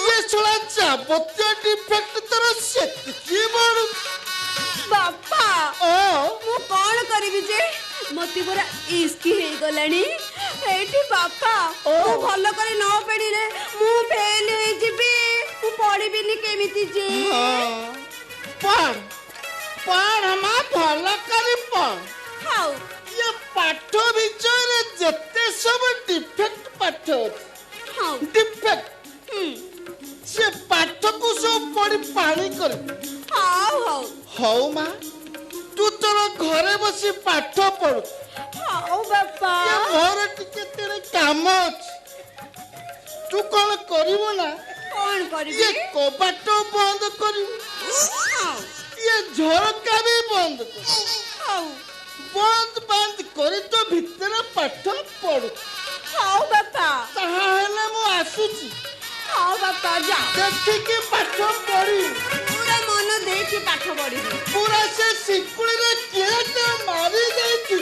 ये छड़ा जाबत्य डिफेक्ट तर सेतिके बढ़ुची बापा ओ मु कौन करिबी जे मते पूरा इस्की हे गलानी एठी बापा ओ भलो करे न पड़िले मु फेल होई जिबी मु पढ़िबिनी केमिति जे पढ़ पढ़ हम भलो करे पढ़ हाउ ये पाठ विचार जत्ते सब डिफेक्ट पाठ हाउ डिफेक्ट से पाठ को सब पढ़ी पानी कर हाउ हाउ हाउ मां तू तोर घरे बसी पाठ पढ़ हाउ बापा ये मोर टिके तेरे काम अछि तू कौन करिवो ना कौन करबी ये कबाट बंद करिवो ये झरका भी बंद कर हाउ बंद बंद करे तो भीतर पाठ पढ़ हाउ बापा ताहा हेले मु आसुची हाउ बापा जा देखि के पाठ पढ़ी पूरा मन देखि पाठ पढ़िबी पूरा से सिकुड़ी रे केते मारी जाई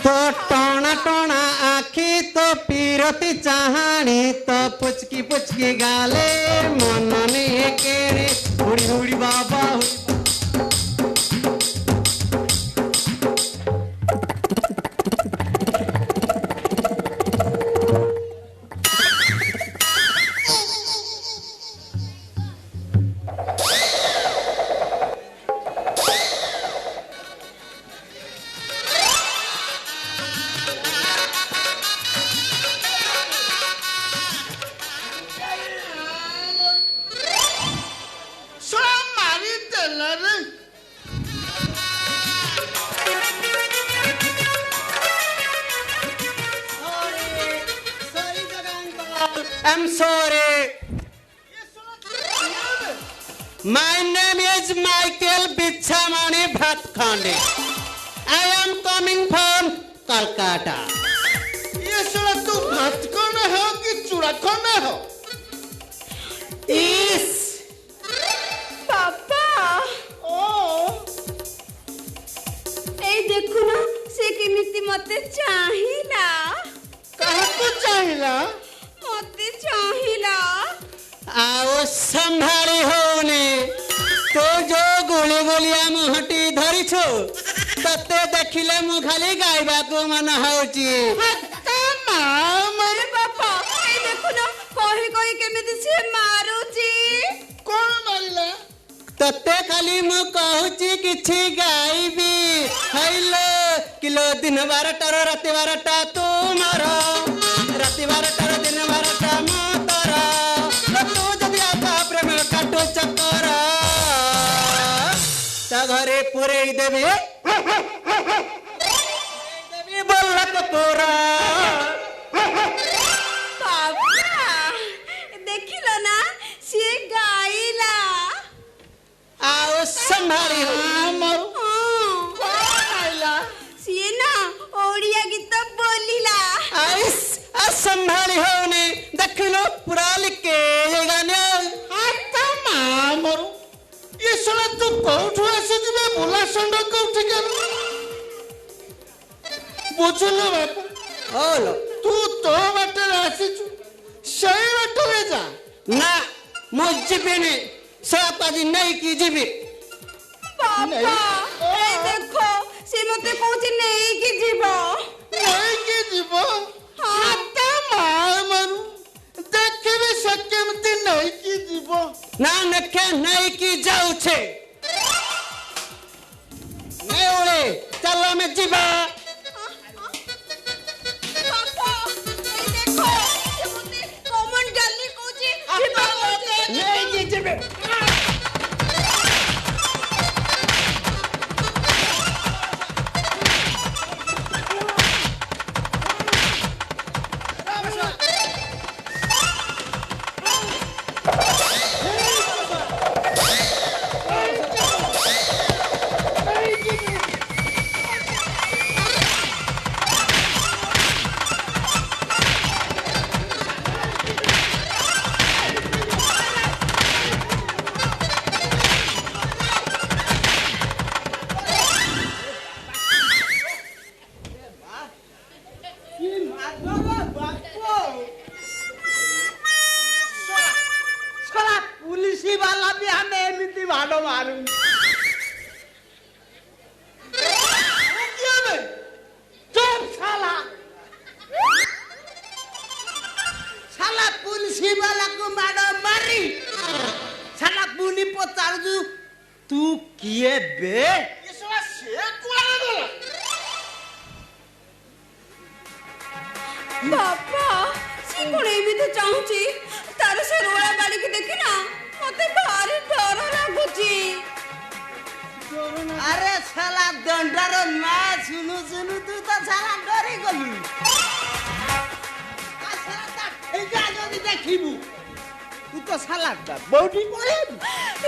तो टोना टोना आखी तो पीरती चाहानी तो पुचकी पुचकी गाले मन ने केने हुड़ी हुड़ी बाबा I'm sorry. My name is Michael Bichamani Bhatkhande. I am coming from Calcutta. ये साला तू भात खाना हो कि चूड़ा खाना हो Is पापा ओ ए देखु ना से केमिति मते चाहिला कहा को चाहिला मते चाहिला आओ संभाली होने तो जो गोली गोलिया मुहटी धरी छो तते देखिले मु खाली गाइबा को मन होची अरे बापा ए देखु ना कहि कहि केमिति से मारुची कौन मारिला तते खाली मु कहूची किछि गाइबी हेलो किलो दिन 12टार राति 12टा तू मारो राति 12टार दिन 12टा मोतरा तू जदि आता प्रेम काटो चक्कर ता घरे पुरे देबे देबी बोलक तोरा पापा देखिलो ना से गाइला आओ संभाली हमर कौन आइला सिए ना ओडिया गीत बोलिला आइस असंभाली होने देखिलो पूरा लिखे गाने आता मामर ये साला तू कोठु आसी जिबे बुला संड कोठी कर बुझलो बापा होलो तू तो बाटे आसी छु सही बाटे जा ना मु जीबिनी सपादी नहीं की जीबी पापा ए देखो से मते कहूची नहीं कि जीवो नहीं के जीवो आता मामर देखबे सकेमती नहीं की जीवो ना नखे नहीं की जाऊ छे नहीं ओले चलो में जीबा पापा ए देखो से मते कॉमन जल्दी कहूची जीवो नहीं की जीबे किए बे से कुआरे गला बापा से कोण एमिति चाहूची तार से रोला बाड़ी के देखी ना मते भारी डर लागुची। अरे साला दंडार ना सुनु सुनु तू तो साला डरी गलु आ साला ता ठेका जदी देखिबू तू तो साला बौडी पड़े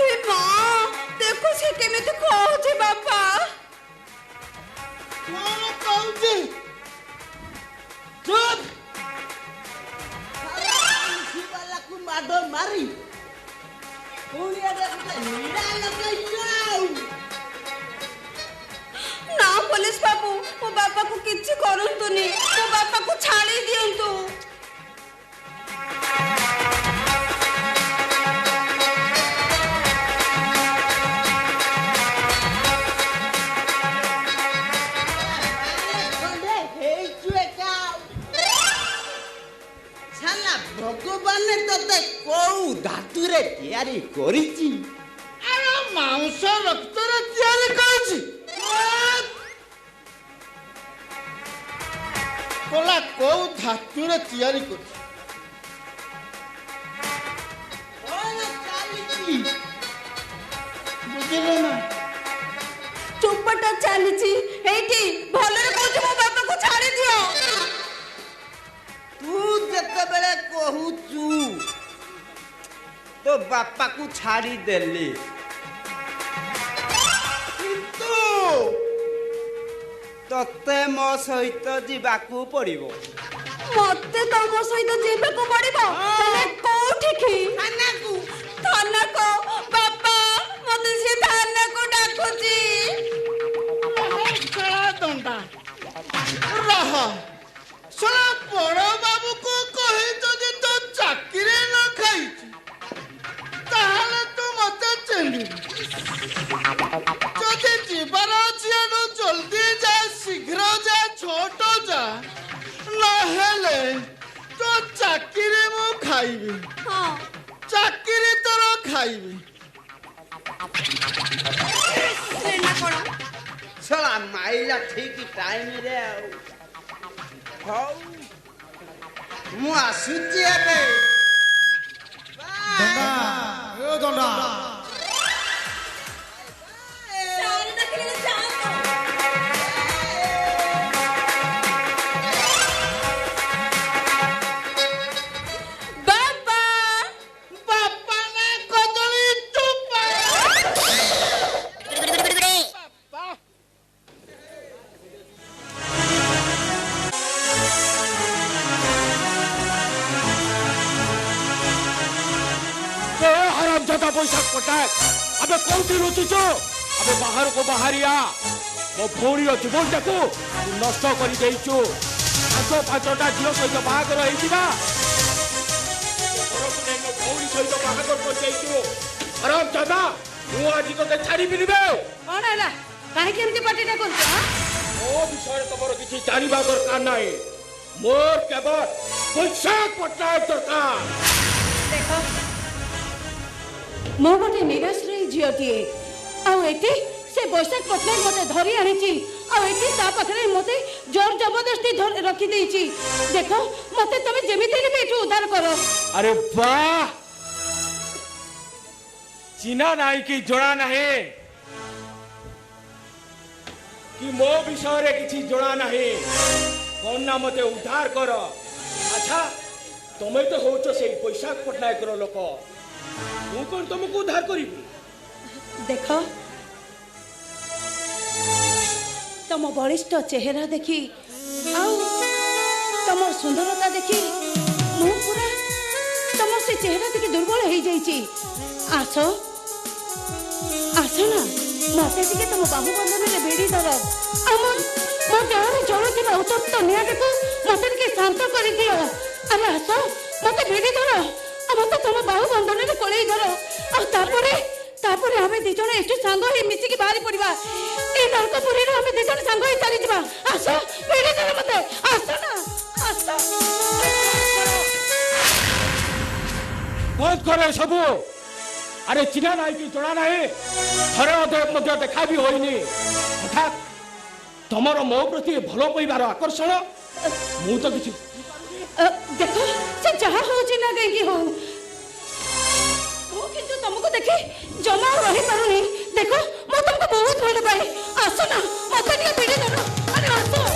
ए मां देखो से केमिति कहूची बापा कौन कहूची चुप वाला को माडो मारी पुलिया रे नीड़ा लगाई जाऊ ना पुलिस बाबू मो बापा को किछि करंतुनी मो बापा को छाड़ी दियंतु। भगवान तते कौ धातु रे तैयारी करिछि अरे मांस रक्त रे तैयारी करिछि कोला को धातु रे तैयारी करिछि ओए चालिछि बुझिलो ना चुपटा चालीची एठी भलरे कहू मो बापा को छाड़ी दियो। तू जते बेले कहूचू तो बापा को छाड़ी देली किंतु तते मो सहित जीवाकू पड़िबो मते तम सहित जीवे को पड़िबो तने कोठी की थाना को बापा मते से थाना को डाकुची चला दंडा रह सला बड़ बाबू को कहि जदि तो चाकरी न खाई ताहले तू मते चेंडी जदि जीवन अछि एनु जल्दी जा शीघ्र जा छोट जा नहेले तो चाकरी मु खाइबी हां चाकरी तोर खाइबी सेना कोन सला माइला ठीक टाइम रे हौ मु आसुची एबे दंडा ए दंडा सारे देखले जाओ बाबा बापा ने कदली चुप बापा हरामजादा पैसा पटाक अबे कोठी रुचुचो अबे बाहर को बाहरिया मो भौरीर जीवनटाकू तू नष्ट कर देइछु आसो पांचटा झियो सहित बाहागर हेइजिबा मो भौरी सहित बाहागर कर देइछु हरामजादा मु आज तोते छाड़ीबिनी बे कौन हैला काहे के एमती पार्टीटा करछ हां ओ विषय तमर किछि जानिबा दरकार नाही मोर केवल पैसा पटाक दरकार देखो मो गोटे निराश्रय झीटीए आठी से बैशाख पट्टनायक मते धरी आनी आठी ता पाखरे मते जोर जबरदस्ती रखी देछि देखो मते तमे जेमिति भी एठू उद्धार करो। अरे वाह चिना नाही कि जणा नाही कि मो विषय रे किछि जणा नाही कोन ना मते उद्धार कर। अच्छा तमे तो होचो से बैशाख पट्टनायक रो लोक मु कोन तुमको उद्धार करिबी देखो तम बलिष्ठ चेहरा देखी आउ तम सुंदरता देखी मु पूरा तम से चेहरा देखी दुर्बल हो जाइए। आस आस ना मत तम बाहु बंधन में बेड़ी दर मो देहरे जलुवा उत्तप्त निआटा को मत शांत कर दियो। अरे आस मत बेड़ी दर मत तुम बाहु बंधन में कोले धर तापर हमें दी जण एठू सांग ही मिसिकी बाहरी पड़वा ए नरकपुरी रे हमें दी जण सांग ही चली जबा। आस बेड़ी दर मते आस ना आस बंद करे सबू अरे चिन्हा नहीं कि जड़ा नहीं थरे अधे देखा भी होइनी हठात तमर मो प्रति भलो पाइबार आकर्षण मु तो किछि देखो से जहाँ हो ना कहीं हो किंतु तुमको देखे जमा रही पारुनी देखो मैं तुमको बहुत भल पाए आसो ना मत नहीं पीड़े धरो अरे आसो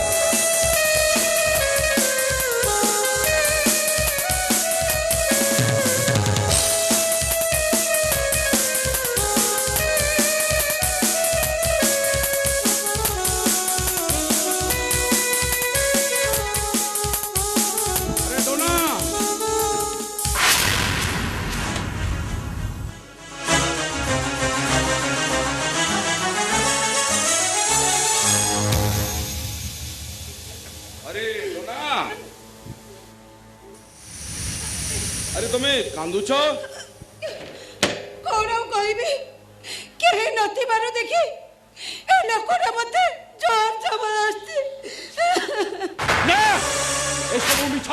तुम्हें कांदुच कौन कहबी कहीं नथिबार देखी ए लोकटा मते जोर जबरदस्ती ना ए सब मिछ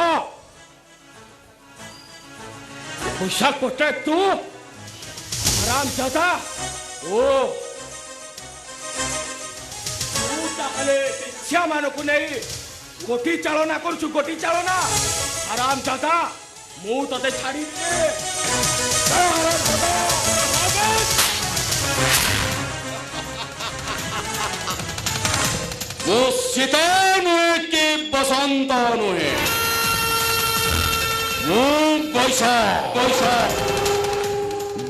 पैसा कोटे तू आराम जाता ओ तू ताले शिक्षा मानकु नहीं गोटी चालना करछु गोटी चालना आराम जाता मु तते छाड़ी वो सीता नुहे कि बसंत नुहे मु पैसा पैसा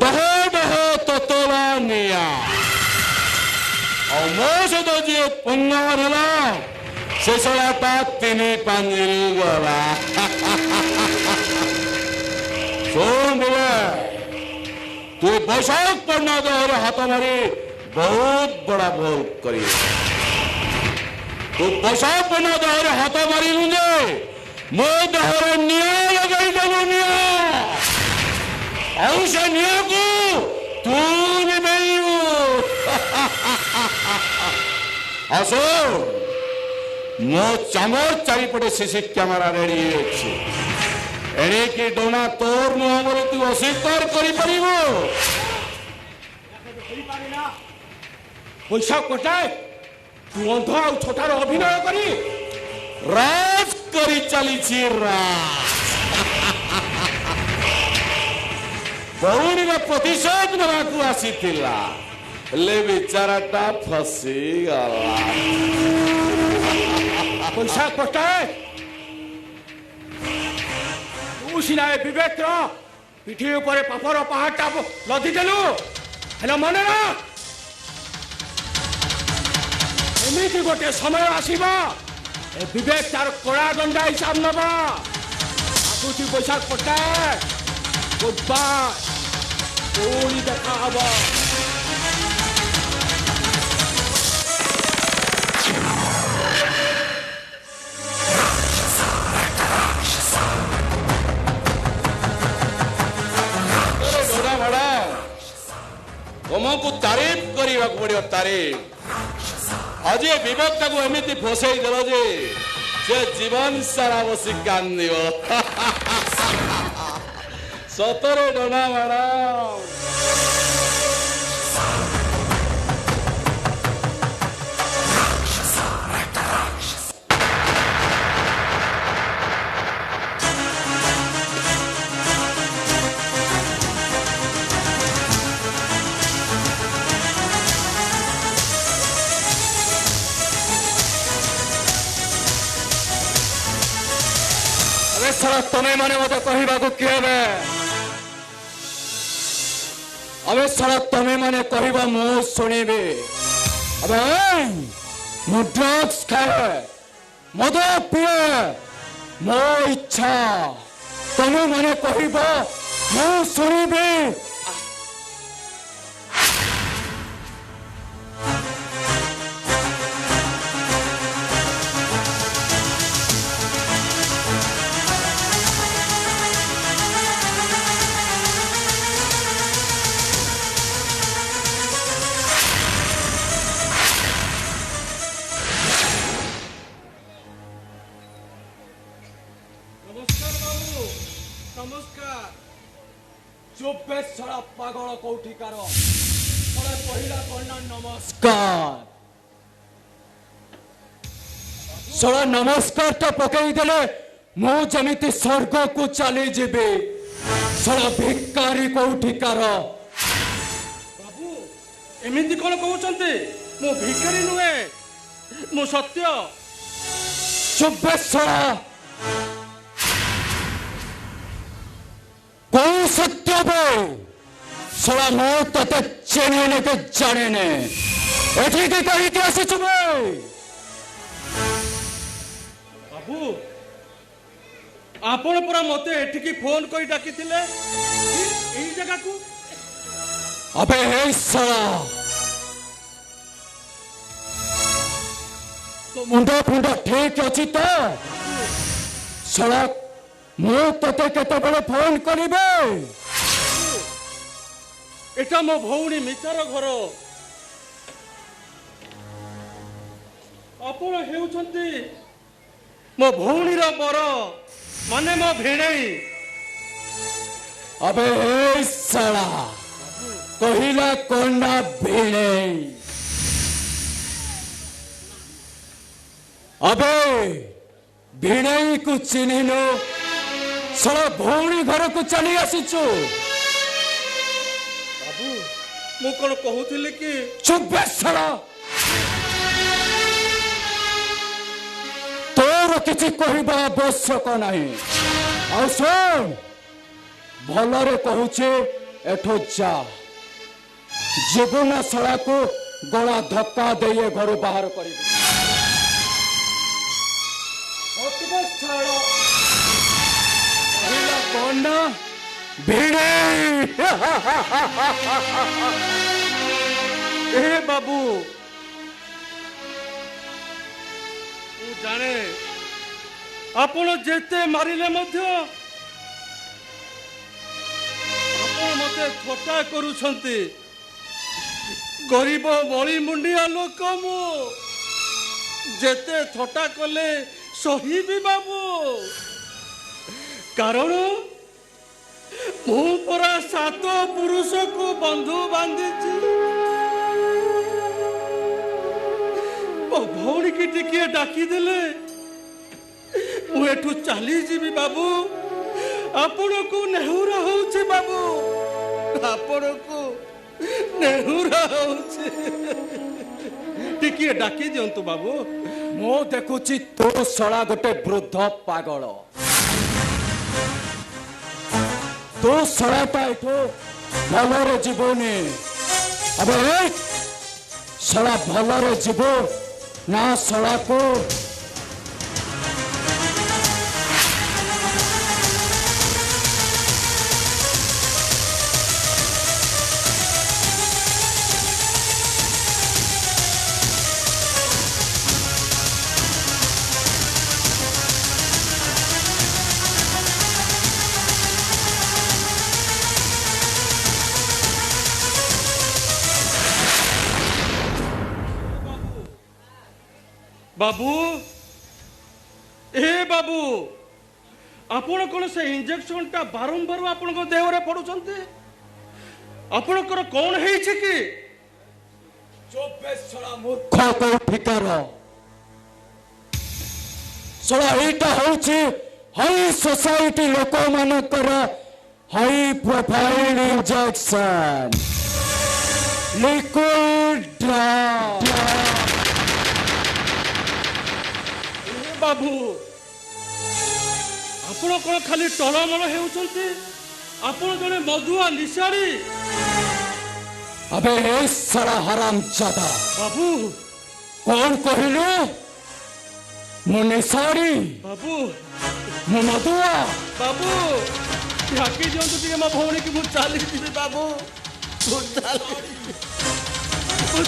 दहे दहे तोला निया और मो से तो जी पंगार हला से सलाटा तिनी पांजिरी गला सुन बोले तू बैशाख पढ़ना दहरे हाथ मारी बहुत बड़ा भूल करी तू बैशाख पढ़ना दहरे हाथ मारी लुंजे मो दहरे निया लगाई देबो निया और से निया को तू नहीं आसो मो चमर चारिपटे सीसी कैमेरा रेडी अछि एणे की डोना तोर मुहरे तू अस्वीकार करि परिबो पैसा कोटाए तू अंध आ छोटार अभिनय करी राज करी चली छी राज बहुनी का प्रतिशोध नवाकू आसी थिला ले बेचाराटा फसी गला पैसा कोटाए सिना विवेक पिठी ऊपर पापर पहाड़टा लदी देलु हेलो मने ना एमिति गोटे समय आसीबा ए विवेक तार कोड़ा दंडा हिसाब नबा आकुति पैसा कोटाए गुड बाय कोड़ी देखा हबा तुमको तारीफ करने पड़ो तारीफ आज विवेक को एमती फसई देल जे से जीवन सारा बसी कांद सतरे डना माड़ा सारा तमें माने मत कहवाक किए अबे सारा तमें माने कहवा मु शुणवे अबे मु ड्रग्स खाए मद पिए मो इच्छा तमें माने कहवा मु शुणवे चुप सड़ा पागल कौठिकार पहिला कन्या नमस्कार सड़ा नमस्कार तो पकई देले मु जमिति स्वर्ग को चली जीवी सड़ा भिकारी कौठिकार बाबू एमिति कौन कहते मु भिकारी नुहे मु सत्य चुप सड़ा कौन सत्य बे सड़ा मु तते चिन्हने के जाने ने एठी के कही के आसी चुबे बाबू आपण पूरा मते एठी फोन करी डाकी थिले एही जगह को अबे हे सड़ा तो मुंडा फुंडा ठीक अछि तो सड़ा मु तते केते बड़े फोन करिबे एटा मो भौणी मितार घर आपण हेउछंती मो भौणीर बर माने मो भेणई अबे हे सड़ा कहिला कोना भेणे अबे भेणई को चिन्हिनो सड़ा भौणी घर को चली आसीचु बाबू मु कोन कहूथिले कि चुप सड़ा तोर किसी कहबा आवश्यक नहीं आ सुन भलरे कहूचे एठो जा जीवन सड़ा को गला धक्का दे घर बाहर कर भिड़े ए बाबू जाने आपण जेते मारिले मध्य आपण मते थोटा करूछंती गरीब बळी मुंडिया लोक मु जेते थोटा कले सही भी बाबू कारण मु परा 7 पुरुष को बंधु बांधी भौणी की टिके डाकी देले मु एठू चली जीवी बाबू आपण को नेहुरा होउछे बाबू आपण को नेहुरा होउछे टिके डाकी दियंतु बाबू मो देखुची तो सड़ा गोटे वृद्ध पागल तो सड़ाटा एठो भलरे जीवनी अबे सड़ा भलरे जीव ना सड़ा को बाबू ए बाबू आपण कोन से इंजेक्शन टा बारंबार आपण को देह रे पडुचंते आपण कर कोन हेइ छै कि चोपे सड़ा मूर्ख को ठिकार सड़ा एटा होछि हाई सोसाइटी लोक मानकर high profile injection liquid drug बाबू आपण कोन खाली टलमल हेउचंती आपण जने मधुआ निशारी अबे ए सड़ा हराम जादा बाबू कौन कहले मु निशारी बाबू मु मधुआ बाबू ढाकी दियंतु टिके म भौणी की मु चाली दिबी बाबू मु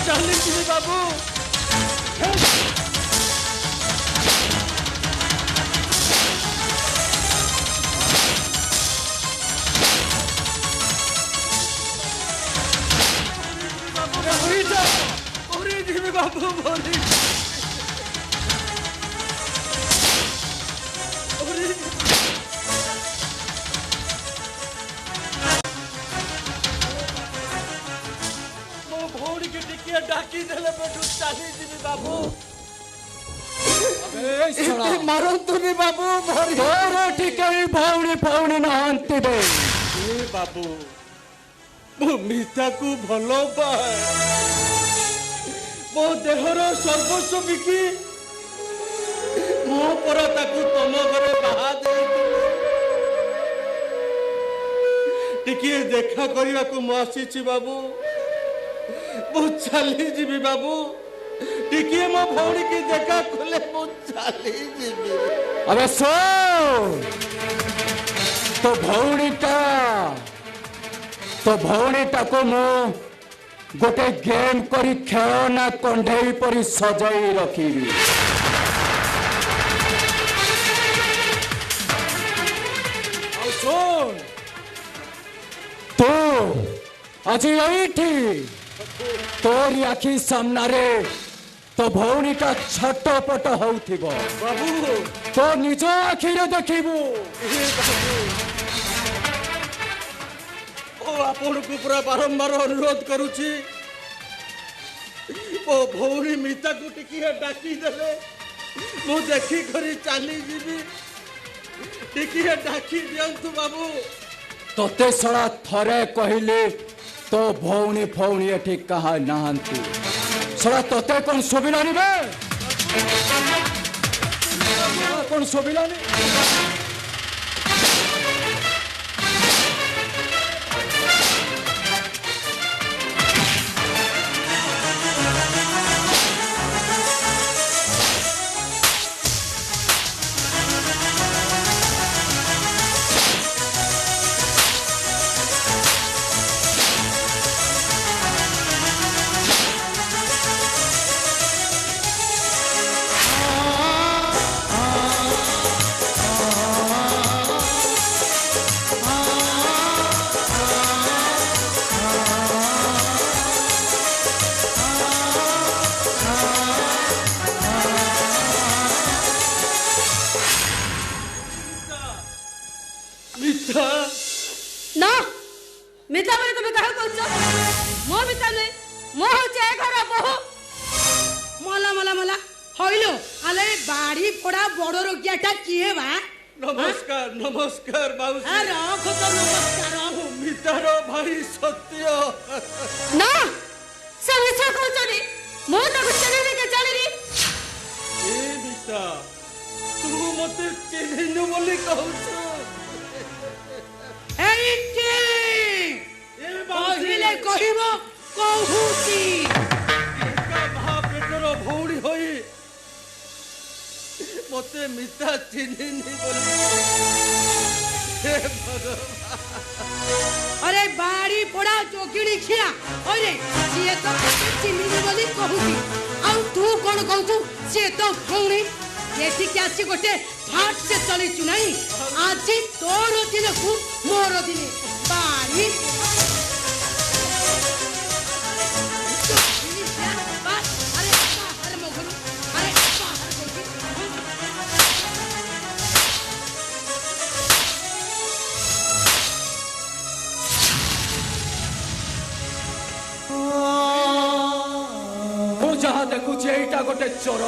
चाली दिबी बाबू बाबू बोली ଏବେଠୁ ଚାଲିଯିବି ବାବୁ। ମାରନ୍ତୁନି ବାବୁ, ତୋର ଟିକେ ଭଉଣୀ ଫଉଣୀ ନାହାନ୍ତି ବେ। ବାବୁ ମୁଁ ମିତାକୁ ଭଲ ପାଏ, ମୋ ଦେହର ସର୍ବସ୍ୱ ବିକି ମୋ ପର ତାକୁ ତମ ଘରେ ବାହା ଦେଇଥିଲି। ଟିକିଏ ଦେଖା କରିବାକୁ ମୁଁ ଆସିଛି ବାବୁ, ମୁଁ ଚାଲିଯିବି ବାବୁ। ଟିକିଏ ମୋ ଭଉଣୀ କି ଦେଖା କଲେ ମୁଁ ଚାଲିଯିବି। अबे सुन, तो भौणीटा को मु गोटे गेम करी खेलना कंढेई परी सजाई रखिबी। सुन तू आज यही तोरी आखि सामने तो भौणीटा छटपट होउथिबो बाबू। तो निज आखिरे देखिबू। ଆପଣଙ୍କୁ ପୁରା ବାରମ୍ବାର ଅନୁରୋଧ କରୁଛି, ମୋ ଭଉଣୀ ମିତାକୁ ଟିକିଏ ଡାକିଦେଲେ ମୁଁ ଦେଖିକରି ଚାଲିଯିବି। ଟିକିଏ ଡାକି ଦିଅନ୍ତୁ ବାବୁ। तोते सड़ा थरे कहले तो भौणी फौणी एठी कहा नाहंती। सड़ा तोते कौन सोबिलानी बे? कौन सोबिलानी? ना मिता बोले तुम कहा कहछ मो मिता नै मो होचे घर बहु मला मला मला होइलो आले बाड़ी पड़ा बड़ रोगियाटा किए बा। नमस्कार नमस्कार बाबू। अरे रखो तो नमस्कार। मितारो भाई सत्य ना सब इच्छा कहछनी मो तो चले के चली ए मिता तू मते चिन्हिनु बोली कहछ। पहिले कहिबो कहूची महापेटर भौणी होई मते मिता चिन्हिनी बोली। अरे बाड़ी पड़ा चोकिड़ी खिया अरे सीए तो चिन्हिनी बोली कहूची आ तू कोन कहू सीए तो भौणी एठी के आसी गोटे फाट से चली चुनाई आज तोर दिन को मोर दिन बाड़ी जहाँ देखुची एटा गोटे चोर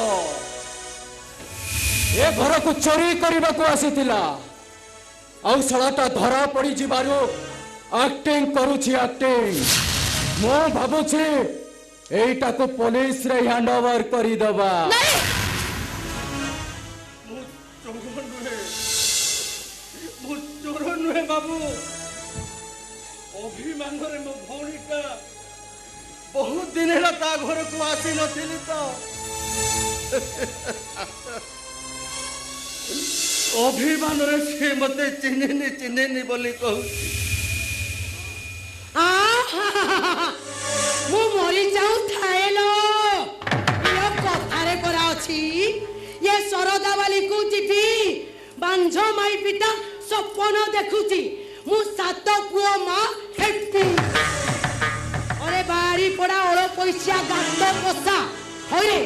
ए घर को चोरी करने को आसीथिला आउ सड़ाटा धरा पड़ी जिबारु एक्टिंग करूची एक्टिंग। मो भाबुची एटा को पुलिस रे हैंड ओवर करी दबा। मु चोर नुहे बाबू अभिमान रे मो भौणीटा बहुत दिन है ता घर को आसी नथिली तो अभिमान रे से मते चिन्हिनी बोली कहू। मु मरी जाऊ थाएलो यो कथारे परा अछि ये सरदा वाली को जीवी बांझ माई पिता सपन देखुची मु सात पुओ मां हेपी अरे बारी पड़ा ओरो पैसा गांड पोसा होरे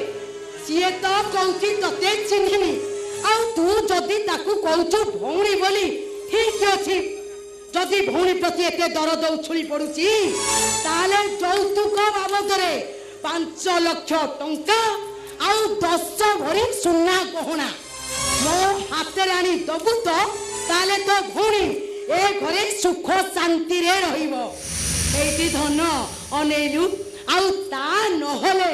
सिए तो कहउची तते चिन्हिनी आ तू जदी ताकू कहउचू भौणी बोली ठीक अछि। जदि भौणी प्रति एते दरद उछुली पड़ुची ताले यौतुक बाबदरे 5 लाख टंका आउ 10 भरी सुना गहना मो हाथ आनी दबु तो ताले तो भौणी ए घरे सुख शांति रे रहिबो एठी धन अनेलु आउ ता नहले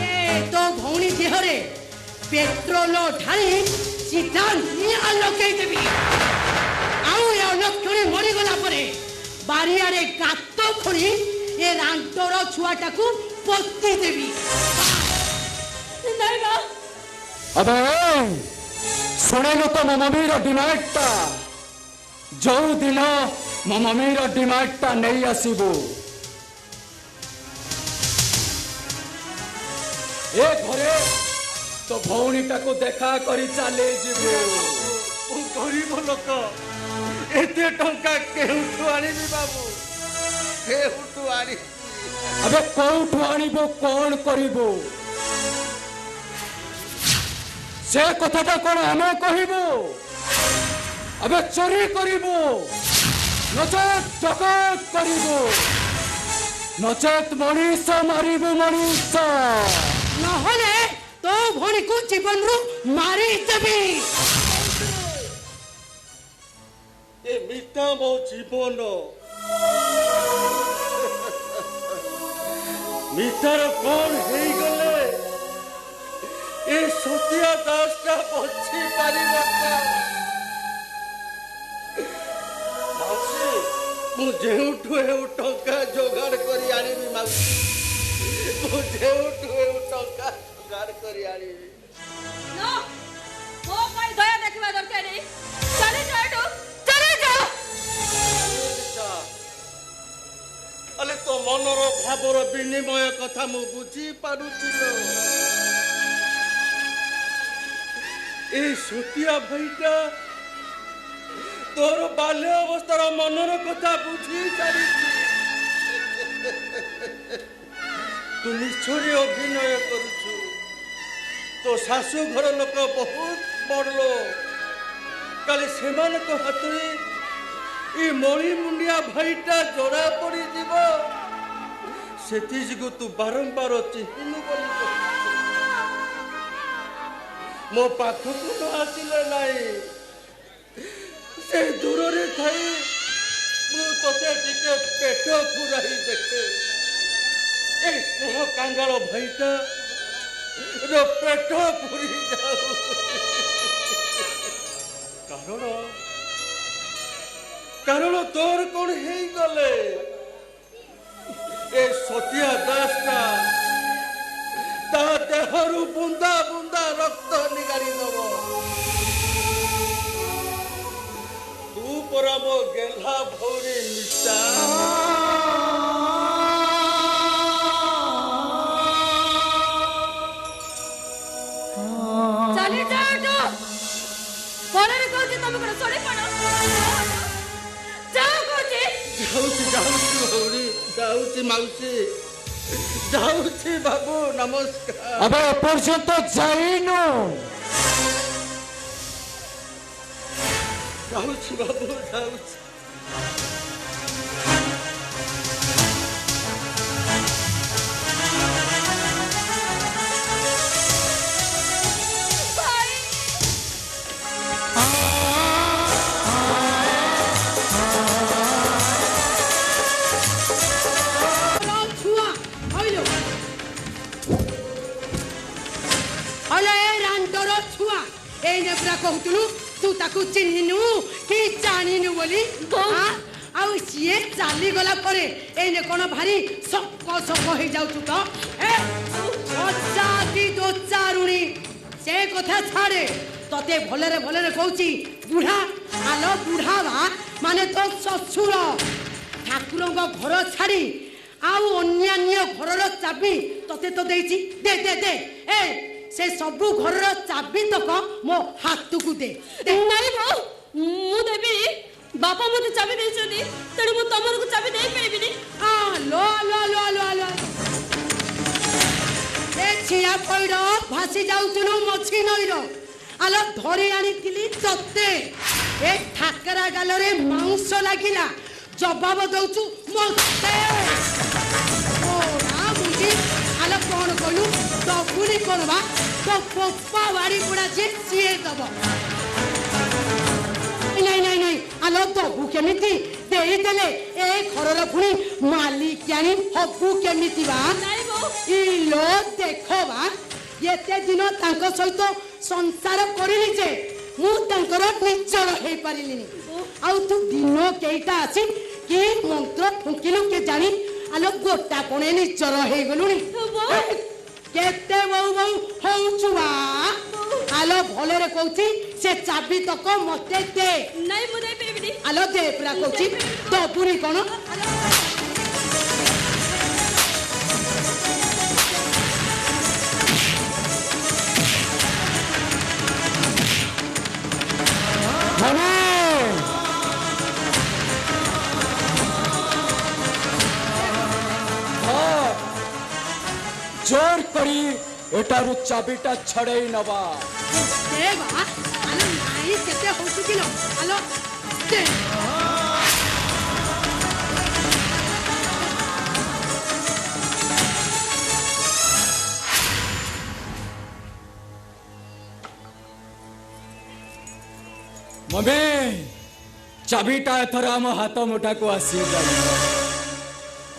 ए तो भौणी देहरे पेट्रोल ढाली सीधा निया लगे देबी आउ ए अलक्षणी मरी गला परे बारियारे गात खोली ए रांटोर छुआटा को पोती देबी नहीं ना अबे शुणेलु तो मो मम्मीर डिमांडटा जो दिन मो मम्मीर डिमांडटा नहीं आसबू ए घरे तो भौणीटा को देखा करी चले जीवु गरीब लोक एते टंका केउठु आनिबी बाबू केउठु आनी अबे कोठु आनिबो कोन करिबो से कथाटा कोन हमें कहिबो अबे चोरी करिबो नचेत डकैत करिबो नचेत मनीष मारिबो मनीष नहले तो भौणी को जीवन रु मारी देबी ए मिटा मो जीवन मिटार कौन हेई गले ए सतिया दास का बच्ची पारी बता मासी मु जेउठु हे टंका जोगाड़ करी आनिबी मासी मु जेउठु हे टंका जोगाड़ करी आनिबी नो मो कोई दया देखिबा दरकार नहीं चले जा एठो चले जा अले तो मनर भावर विनिमय कथा मु बुझी पारुचिलो ए सुतिया भाईटा तोर बाल्य अवस्थार मनर कथा बुझी सारिछि तू निश्चय अभिनय करुछु तो शाशु घर लोक बहुत बड़लो काली सेमान को हातरे ई मणि मुंडिया भाईटा जरा पड़ी जीव सेति जिगु तू बारंबार चिन्हनु बोली मो पाखकु न आसिले नाही से दूर रे थाई मु तोते टिके पेट पुराई देखे ए स्नेह कांगाल भाईटा रो पेट पुरी जाऊ कारण तोर कौन हे गले ए सतिया दास का ता देहरु बुंदा बुंदा रक्त निगारी दबो तू परा मो गेल्हा भौरी मिटा चले जा एठो कोने को जे तुम को सोले पड़ो जाओ कोचे जाऊची भौरी जाऊची माउसी जाऊची बाबू नमस्कार अबे पर्यंत जाइनो जाऊची बाबू जाऊची कहतुलु तू ताकू चिन्हिनु कि जानिनु बोली आउ सीए चाली गला परे एने कोन भारी सक सक हे जाउछु तो ए अजाती दो चारुणी से कथा छाड़े तते भलरे भलरे कहूची बुढ़ा आलो बुढ़ावा माने तो ससुर ठाकुरंग घर छाड़ी आउ अन्यान्य घरर चाबी तते तो देइची दे दे दे ए से सबु घरर चाबी तक मो हाथ को दे नारी भो मु देबी बापा मते चाबी देछनी तणी मु तमर को चाबी देई परबिनी आ लो लो लो लो लो ए छिया पइडो भासी जाउतुनु मछि नइरो आलो धरी आनिथिली तते ए ठाकरा गालरे मांस लागिला जवाब दउचु मते देबुनी कोन बा तो पप्पा बाड़ी पुड़ा जे सिए दब नहीं नहीं नहीं आलो दबु केमिति देई देले ए घरर पुणी मालिकानी हबु केमिति बा ई लो देखो बा एते दिन तांको सहित संसार करिनि जे मु तांकर निचल हे पारिलिनी आउ तू दिन केइटा आसी कि मंत्र फुंकिलु के जानी आलो गोटा कोणे निचल हे गलुनी केते बहु बहु होउचुवा आलो भले रे कहूची से चाबी तक मते दे नहीं मु दे पेबनी आलो दे पूरा कहूची तो पूरी कोन जोर करी एटारु चाबीटा छड़ेई नबा दे बा आलो नाई केते होउछु किलो आलो दे मम्मी चाबीटा एथर आम हाथ मुठा को आसी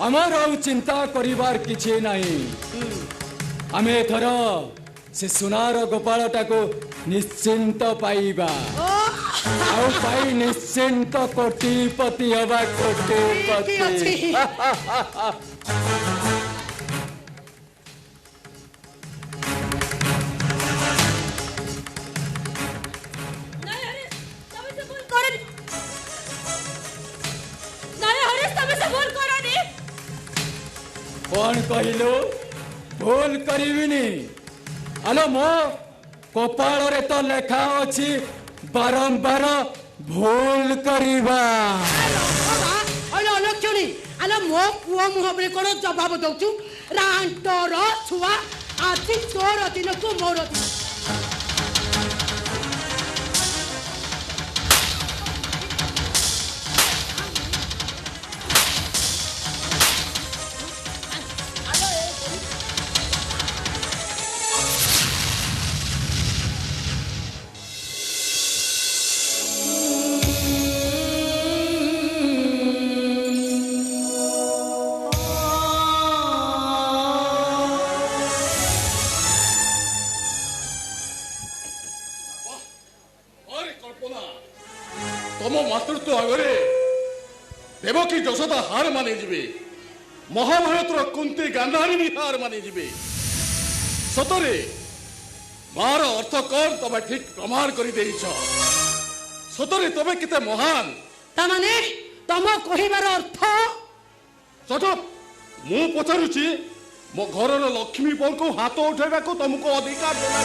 आमर आउ चिंता करिवार किछि नाही आमे एथर से सुनार गोपालटा को निश्चिंत पाइबा आउ पाई निश्चिंत कोटिपति हवा कोटिपति कौन कहलु भूल करिविनी आलो मो कपाल रे तो लेखा अछि बारंबार भूल करिबा आलो लक्ष्मी आलो मो पुओ मुहबरे कोन जवाब दउछु रांटर छुआ आछि तोर दिन को मोर दिन तम मातृत्व आगे देवकी यशोदा हार मानि जिबे महाभारतर कुंती गांधारी हार मानि जिबे सतरे मार अर्थ कौन तबे ठीक प्रमाण कर देइछ सतरे तबे किते महान तमाने तम कहिबार अर्थ सत मु पचारुची मो घरर लक्ष्मी पल को हाथ उठाइबा को तुमको अधिकार देना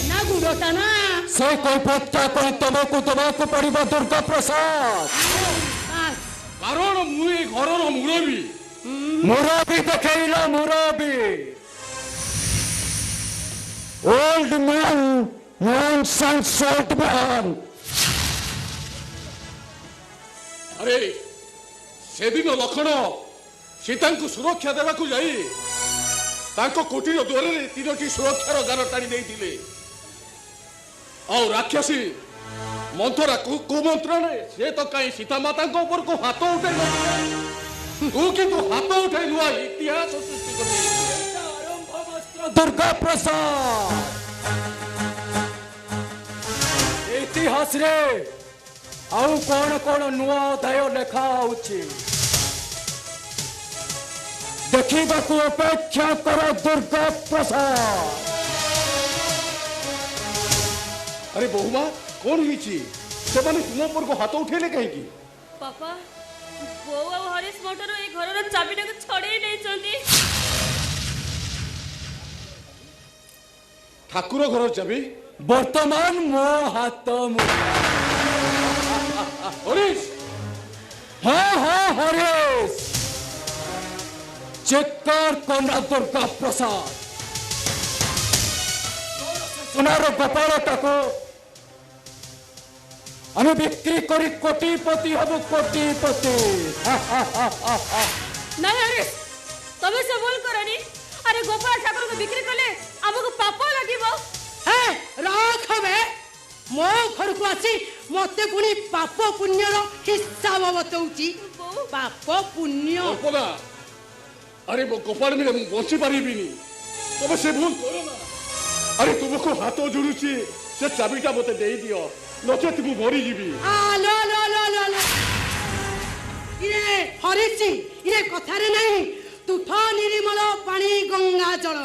ना गुडोटा ना से कोई पत्ता कोई तमको पड़िबा दुर्गा प्रसाद कारण मु ए घरर मुरबी मुरबी देखैला मुरबी old man nonsense old man अरे सेदिन लक्षण सीता को सुरक्षा देवा जाई तांको कोठीर द्वार रे तीनोटी सुरक्षार गार टाणी देइथिले और राक्षसी मंथरा कुमंत्रण से तो कहीं सीता माता ऊपर को हाथ उठाई तू किंतु हाथ उठाई नुआ इतिहास सृष्टि कर दुर्गा प्रसाद इतिहास रे आउ कौन कौन नुआ अध्याय लेखा होछि देखिबा को अपेक्षा करो दुर्गा प्रसाद अरे बहुमा कौन हिची से माने तुम ऊपर को हाथ उठेले कहीं की पापा बो और हरीश मोटर ए घर रो चाबीटा को छड़े नै चंदी ठाकुर घर चाबी वर्तमान मो हाथ हरीश हाँ हरीश चिक्कार कोना दुर्गा प्रसाद सुनार गोपालटा को आम बिक्री करी कोटिपति हब कोटिपति नहीं हरीश तबे से बोल करनी अरे गोपाल ठाकुर को बिक्री कले ଆମକୁ ପାପ ଲାଗିବ। ରଖ ବେ ମୋ ଘରକୁ ଆସି ମତେ ପୁଣି ପାପ ପୁଣ୍ୟର ହିସାବ ବତଉଛି। ପାପ ପୁଣ୍ୟ ଅପନା ଆରେ ମୋ ଗୋପାଳ ମିଳେ ମୁଁ ବଞ୍ଚି ପାରିବିନି। ତମେ ସେ ଭୁଲ କର ନା। ଆରେ ତୁମକୁ ହାତ ଯୋଡୁଛି ସେ ଚାବିଟା ମତେ ଦେଇଦିଅ ନଚେତ ମୁଁ ମରିଯିବି। ଆଲୋ लो लो लो लो ଇରେ ହରିଛି ଇରେ କଥାରେ ନାହିଁ ତୁଠ ନିର୍ମଳ ପାଣି ଗଙ୍ଗା ଜଳ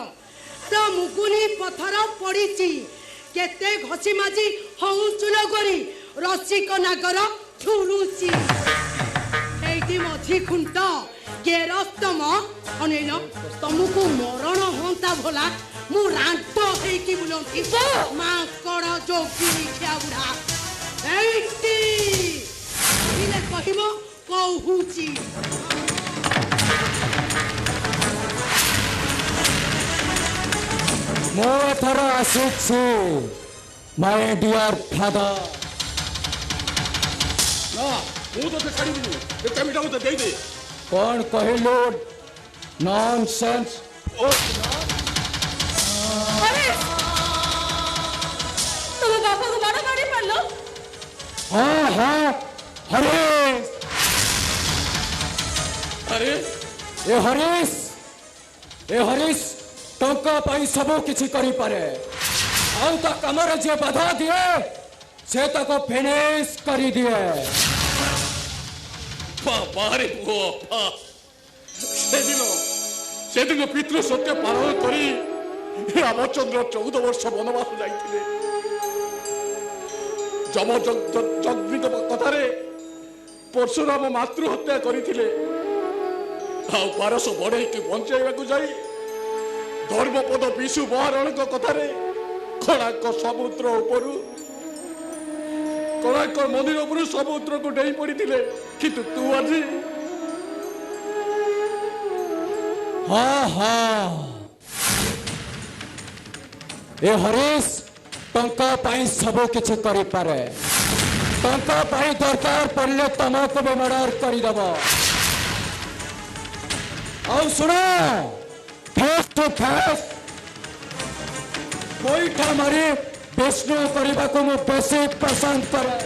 ତ ମୁଗୁନି ପଥର ପଡ଼ିଛି କେତେ ଘଷି ମାଜି ହଉଚୁଲ କରି ରସିକ ନାଗର ଝୁରୁଛି। এইটি মঝি খুঁট গেরস্তম অনিল তমুকু মরণ হন্তা ভোলা মু রান্ত হেইকি বুলন্তি মাকড় যোগী খিয়া বুড়া এইটি ইলে কহিব কহুচি। ମୁଁ ଏଥର ଆସୁଛୁ ମାଇ ଡିଅର ଫାଦର। ନା ମୁଁ ତତେ ଛାଡ଼ିବିନି ଏ ଚାବିଟା ମତେ ଦେଇଦେ। କ'ଣ କହିଲୁ ନନ୍ସେନ୍ସ? ତମ ବାପାକୁ ମାଡ଼ ମାରି ପାରିଲ? ହଁ ହଁ ହରିଶ। ଆରେ ଏ ହରିଶ ଟଙ୍କା ପାଇଁ ସବୁ କିଛି କରିପାରେ ଆଉ ତା କାମରେ ଯିଏ ବାଧା ଦିଏ ସେ ତାକୁ ଫିନିଶ କରିଦିଏ। ବାବାରେ ପୁଅ ସେଦିନ ପିତୃ ସତ୍ୟ ପାଳନ କରି ରାମଚନ୍ଦ୍ର 14 ବର୍ଷ ବନବାସ ଯାଇଥିଲେ। ଯମଯଜ୍ଞଙ୍କ କଥାରେ ପରଶୁରାମ ମାତୃହତ୍ୟା କରିଥିଲେ ଆଉ 1200 ବଢେଇକି ବଞ୍ଚାଇବାକୁ ଯାଇ ଧର୍ମପଦ ବିଶୁ ମହାରଣଙ୍କ କଥାରେ କୋଣାର୍କ ସମୁଦ୍ର ଉପରୁ କୋଣାର୍କ ମନ୍ଦିର ଉପରୁ ସମୁଦ୍ରକୁ ଡେଇଁ ପଡ଼ିଥିଲେ। କିନ୍ତୁ ତୁ ଆଜି ଏ ହରିଶ ଟଙ୍କା ପାଇଁ ସବୁ କିଛି କରିପାରେ। ଟଙ୍କା ପାଇଁ ଦରକାର ପଡ଼ିଲେ ତମକୁ ବି ମର୍ଡର କରିଦେବ। ଆଉ ଶୁଣ ଫେସ୍ ଟୁ ଫେସ୍ ଗୋଇଠା ମାରି ବିଷ୍ଣୁ କରିବାକୁ ମୁଁ ବେଶୀ ପସନ୍ଦ କରେ।